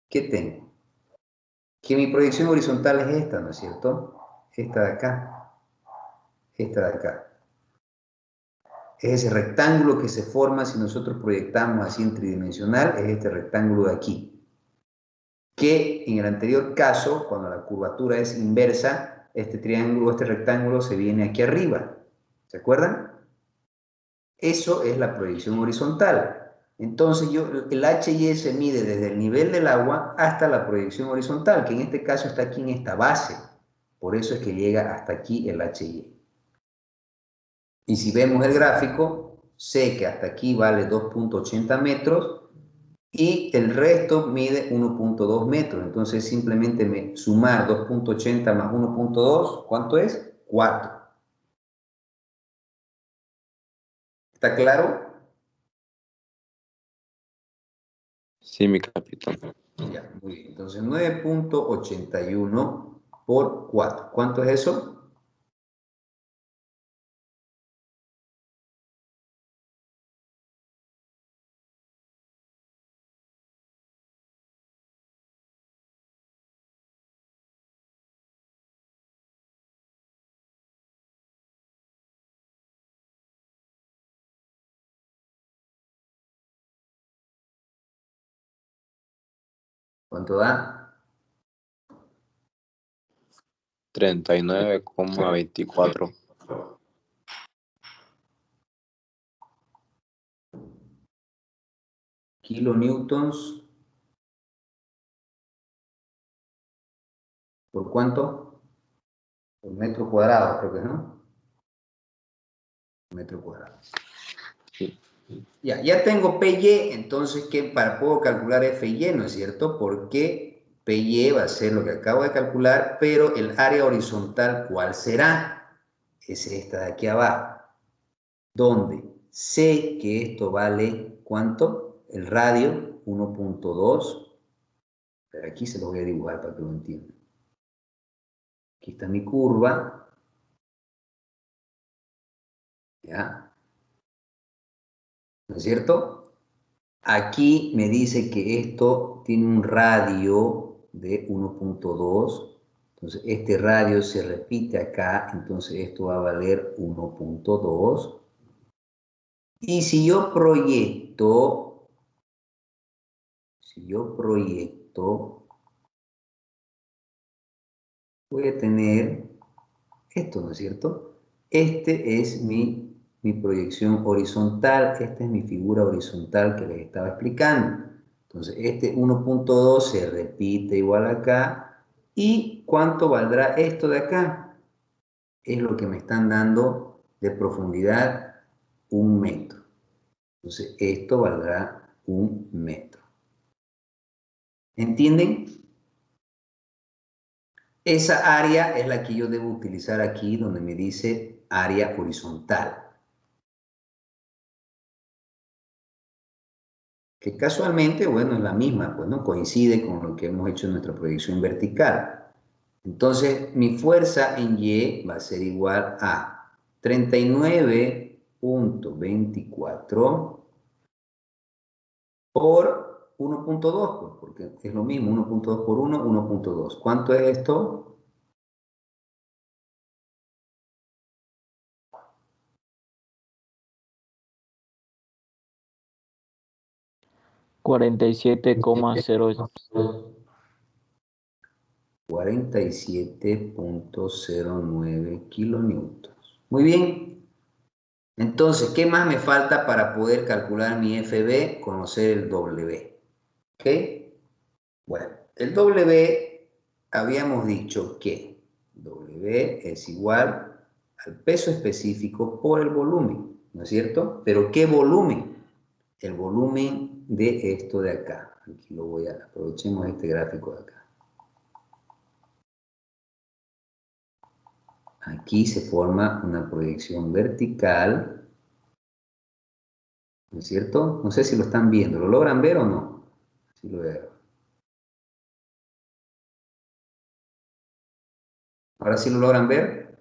[SPEAKER 2] ¿qué tengo? Que mi proyección horizontal es esta, ¿no es cierto? Esta de acá, esta de acá. Es ese rectángulo que se forma si nosotros proyectamos así en tridimensional, es este rectángulo de aquí. Que en el anterior caso, cuando la curvatura es inversa, este triángulo, este rectángulo se viene aquí arriba. ¿Se acuerdan? Eso es la proyección horizontal. Entonces el HY se mide desde el nivel del agua hasta la proyección horizontal, que en este caso está aquí en esta base. Por eso es que llega hasta aquí el HY. Y si vemos el gráfico, sé que hasta aquí vale 2.80 metros y el resto mide 1.2 metros. Entonces simplemente sumar 2.80 más 1.2, ¿cuánto es? 4. ¿Está claro?
[SPEAKER 4] Sí, mi capitán.
[SPEAKER 2] Ya, muy bien. Entonces 9.81 por 4. ¿Cuánto es eso? ¿Cuánto da?
[SPEAKER 4] 39,24.
[SPEAKER 2] Kilonewtons. ¿Por cuánto? Por metro cuadrado, creo que no. Metro cuadrado.
[SPEAKER 4] Sí.
[SPEAKER 2] Ya tengo PY, entonces puedo calcular FY, ¿no es cierto? Porque PY va a ser lo que acabo de calcular, pero el área horizontal, ¿cuál será? Es esta de aquí abajo, donde sé que esto vale, ¿cuánto? El radio, 1.2, pero aquí se lo voy a dibujar para que lo entiendan. Aquí está mi curva. ¿Ya? ¿No es cierto? Aquí me dice que esto tiene un radio de 1.2. Entonces, este radio se repite acá. Entonces, esto va a valer 1.2. Y si yo proyecto, voy a tener esto, ¿no es cierto? Este es mi proyección horizontal, esta es mi figura horizontal que les estaba explicando. Entonces, este 1.2 se repite igual acá. ¿Y cuánto valdrá esto de acá? Es lo que me están dando de profundidad 1 metro. Entonces, esto valdrá 1 metro. ¿Entienden? Esa área es la que yo debo utilizar aquí, donde me dice área horizontal. Que casualmente, bueno, es la misma, pues no coincide con lo que hemos hecho en nuestra proyección vertical. Entonces, mi fuerza en Y va a ser igual a 39.24 por 1.2, pues, porque es lo mismo, 1.2 por 1, 1.2. ¿Cuánto es esto?
[SPEAKER 6] 47,0.
[SPEAKER 2] 47.09 kilonewtons. Muy bien. Entonces, ¿qué más me falta para poder calcular mi FB? Conocer el W. ¿Ok? Bueno, el W habíamos dicho que W es igual al peso específico por el volumen, ¿no es cierto? Pero ¿qué volumen? El volumen de esto de acá. Aquí lo voy a, aprovechemos este gráfico de acá. Aquí se forma una proyección vertical, ¿no es cierto? No sé si lo están viendo, ¿lo logran ver o no? Sí lo veo. ¿Ahora sí lo logran ver?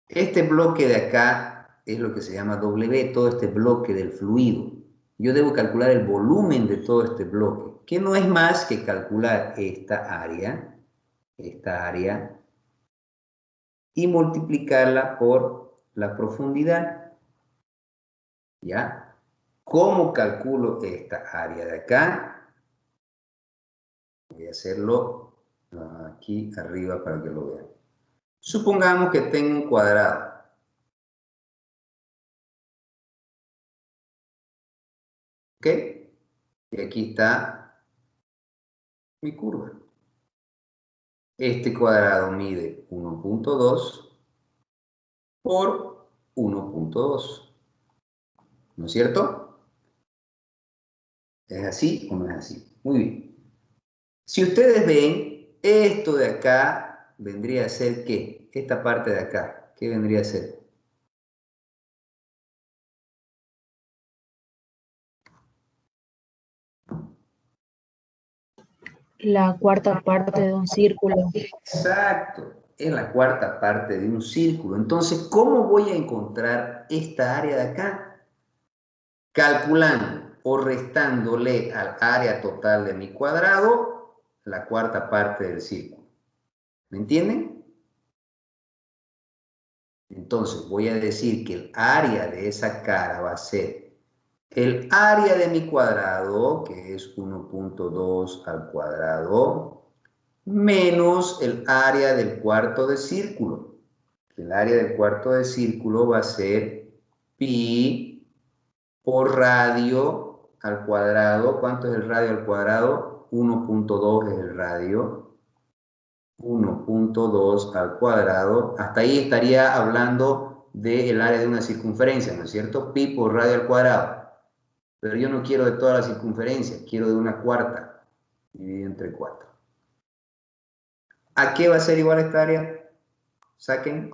[SPEAKER 2] Este bloque de acá es lo que se llama W, todo este bloque del fluido. Yo debo calcular el volumen de todo este bloque, que no es más que calcular esta área, y multiplicarla por la profundidad. ¿Ya? ¿Cómo calculo esta área de acá? Voy a hacerlo aquí arriba para que lo vean. Supongamos que tengo un cuadrado. ¿Ok? Y aquí está mi curva. Este cuadrado mide 1.2 por 1.2. ¿No es cierto? ¿Es así o no es así? Muy bien. Si ustedes ven, esto de acá vendría a ser ¿qué? Esta parte de acá, ¿qué vendría a ser?
[SPEAKER 1] La cuarta parte de un círculo.
[SPEAKER 2] Exacto, es la cuarta parte de un círculo. Entonces, ¿cómo voy a encontrar esta área de acá? Calculando o restándole al área total de mi cuadrado la cuarta parte del círculo. ¿Me entienden? Entonces, voy a decir que el área de esa cara va a ser el área de mi cuadrado, que es 1.2 al cuadrado, menos el área del cuarto de círculo. El área del cuarto de círculo va a ser pi por radio al cuadrado. ¿Cuánto es el radio al cuadrado? 1.2 es el radio. 1.2 al cuadrado. Hasta ahí estaría hablando del área de una circunferencia, ¿no es cierto? Pi por radio al cuadrado. Pero yo no quiero de toda la circunferencia, quiero de una cuarta, dividido entre 4. ¿A qué va a ser igual esta área? Saquen.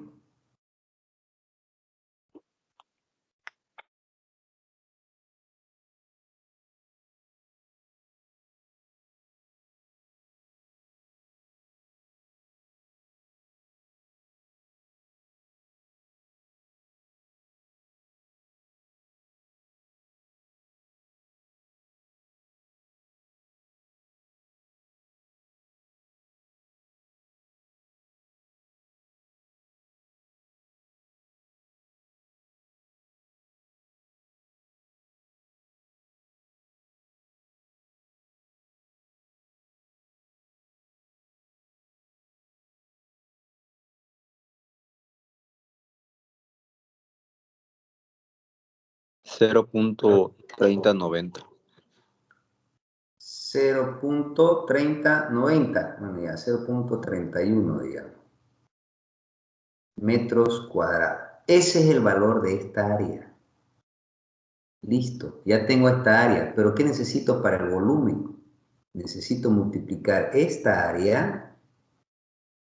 [SPEAKER 4] 0.3090.
[SPEAKER 2] 0.3090, bueno ya, 0.31 digamos, metros cuadrados. Ese es el valor de esta área. Listo, ya tengo esta área, pero ¿qué necesito para el volumen? Necesito multiplicar esta área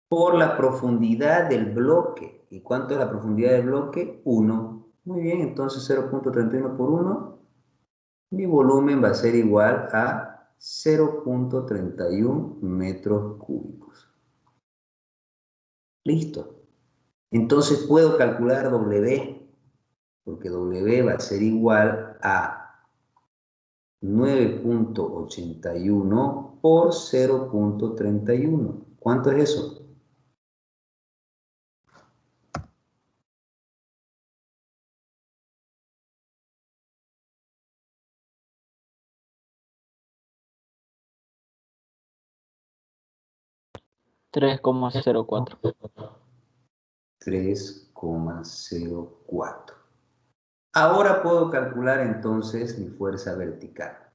[SPEAKER 2] por la profundidad del bloque. ¿Y cuánto es la profundidad del bloque? 1. Muy bien, entonces 0.31 por 1, mi volumen va a ser igual a 0.31 metros cúbicos. Listo. Entonces puedo calcular W, porque W va a ser igual a 9.81 por 0.31. ¿Cuánto es eso?
[SPEAKER 6] 3,04.
[SPEAKER 2] 3,04. Ahora puedo calcular entonces mi fuerza vertical.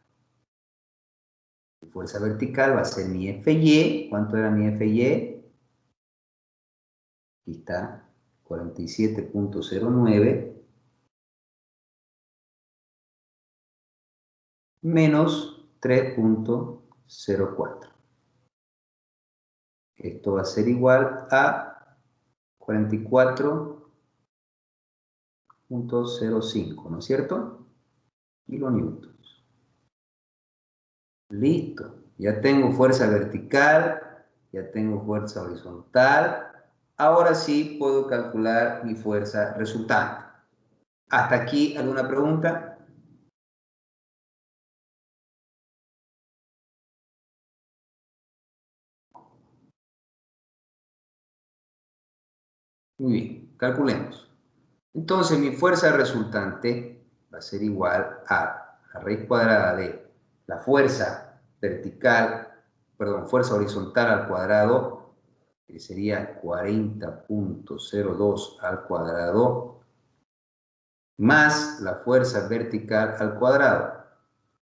[SPEAKER 2] Mi fuerza vertical va a ser mi FY. ¿Cuánto era mi FY? Aquí está, 47.09 menos 3.04. Esto va a ser igual a 44.05, ¿no es cierto? Kilonewtons. Listo. Ya tengo fuerza vertical, ya tengo fuerza horizontal. Ahora sí puedo calcular mi fuerza resultante. ¿Hasta aquí alguna pregunta? Muy bien, calculemos. Entonces mi fuerza resultante va a ser igual a la raíz cuadrada de la fuerza vertical, perdón, fuerza horizontal al cuadrado, que sería 40.02 al cuadrado, más la fuerza vertical al cuadrado,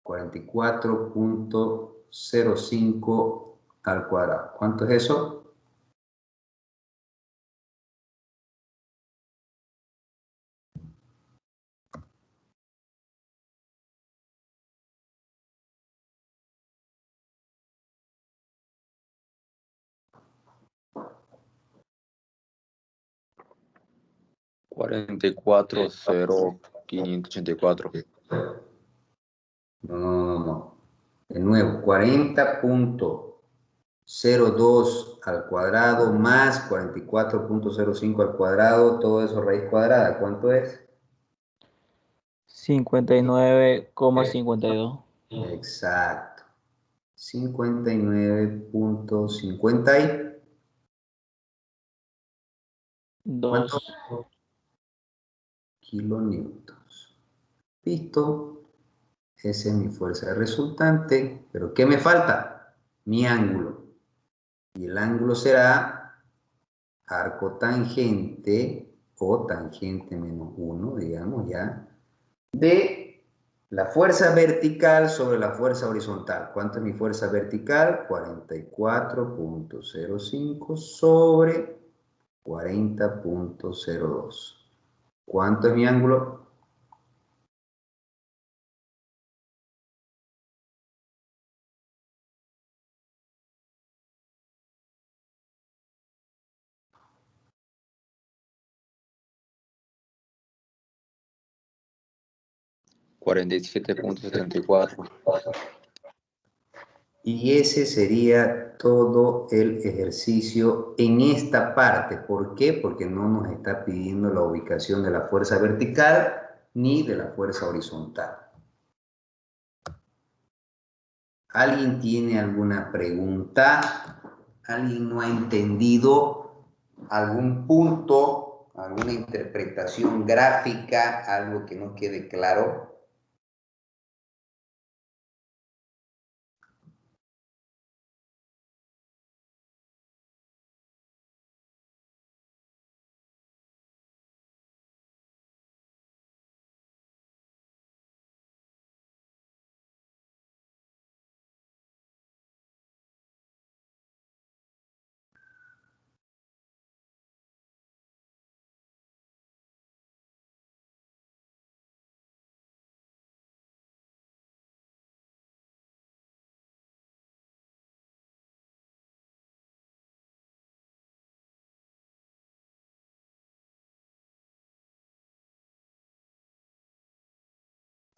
[SPEAKER 2] 44.05 al cuadrado. ¿Cuánto es eso?
[SPEAKER 4] 44,0584.
[SPEAKER 2] No. De nuevo, 40.02 al cuadrado más 44.05 al cuadrado, todo eso raíz cuadrada. ¿Cuánto es?
[SPEAKER 6] 59,52.
[SPEAKER 2] Exacto. 59.50 y... ¿Cuánto?
[SPEAKER 6] 2.
[SPEAKER 2] Kilonewtons. Listo. Esa es mi fuerza resultante. ¿Pero qué me falta? Mi ángulo. Y el ángulo será arco tangente o tangente menos 1, digamos ya, de la fuerza vertical sobre la fuerza horizontal. ¿Cuánto es mi fuerza vertical? 44.05 sobre 40.02. ¿Cuánto es mi ángulo?
[SPEAKER 4] 47.74.
[SPEAKER 2] Y ese sería todo el ejercicio en esta parte. ¿Por qué? Porque no nos está pidiendo la ubicación de la fuerza vertical ni de la fuerza horizontal. ¿Alguien tiene alguna pregunta? ¿Alguien no ha entendido algún punto, alguna interpretación gráfica, algo que no quede claro?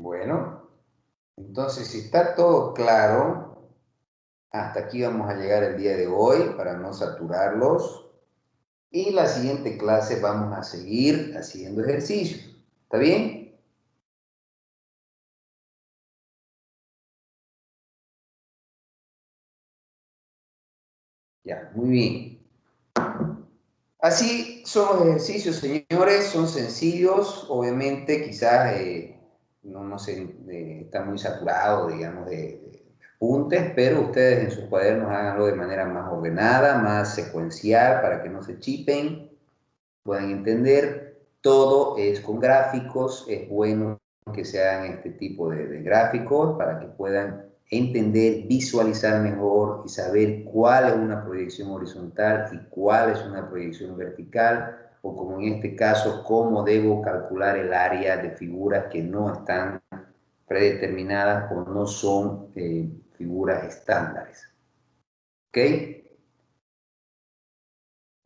[SPEAKER 2] Bueno, entonces si está todo claro, hasta aquí vamos a llegar el día de hoy para no saturarlos. Y la siguiente clase vamos a seguir haciendo ejercicios. ¿Está bien? Ya, muy bien. Así son los ejercicios, señores, son sencillos, obviamente quizás no se está muy saturado, digamos, de apuntes, pero ustedes en sus cuadernos háganlo de manera más ordenada, más secuencial, para que no se chipen, puedan entender. Todo es con gráficos, es bueno que se hagan este tipo de gráficos para que puedan entender, visualizar mejor y saber cuál es una proyección horizontal y cuál es una proyección vertical, o como en este caso, cómo debo calcular el área de figuras que no están predeterminadas o no son figuras estándares. ¿Ok?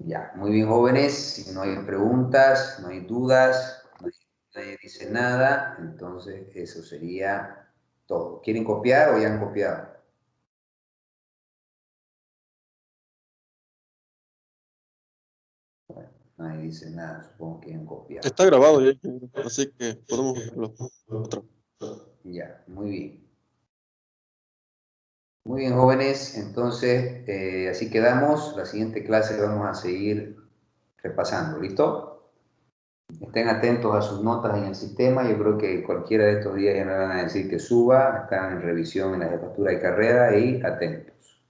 [SPEAKER 2] Ya, muy bien, jóvenes. Si no hay preguntas, no hay dudas, nadie dice nada, entonces eso sería todo. ¿Quieren copiar o ya han copiado? Bueno, nadie dice nada, supongo que han copiado.
[SPEAKER 7] Está grabado ya, así que podemos verlo. Otro.
[SPEAKER 2] Ya, muy bien. Muy bien, jóvenes. Entonces, así quedamos. La siguiente clase vamos a seguir repasando. ¿Listo? Estén atentos a sus notas en el sistema. Yo creo que cualquiera de estos días ya me van a decir que suba. Están en revisión en la jefatura de carrera y atentos.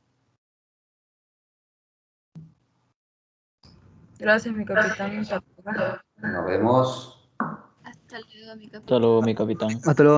[SPEAKER 8] Gracias, mi capitán.
[SPEAKER 2] Nos vemos.
[SPEAKER 9] Hasta luego, mi capitán.
[SPEAKER 6] Hasta luego, mi capitán.
[SPEAKER 10] Hasta luego.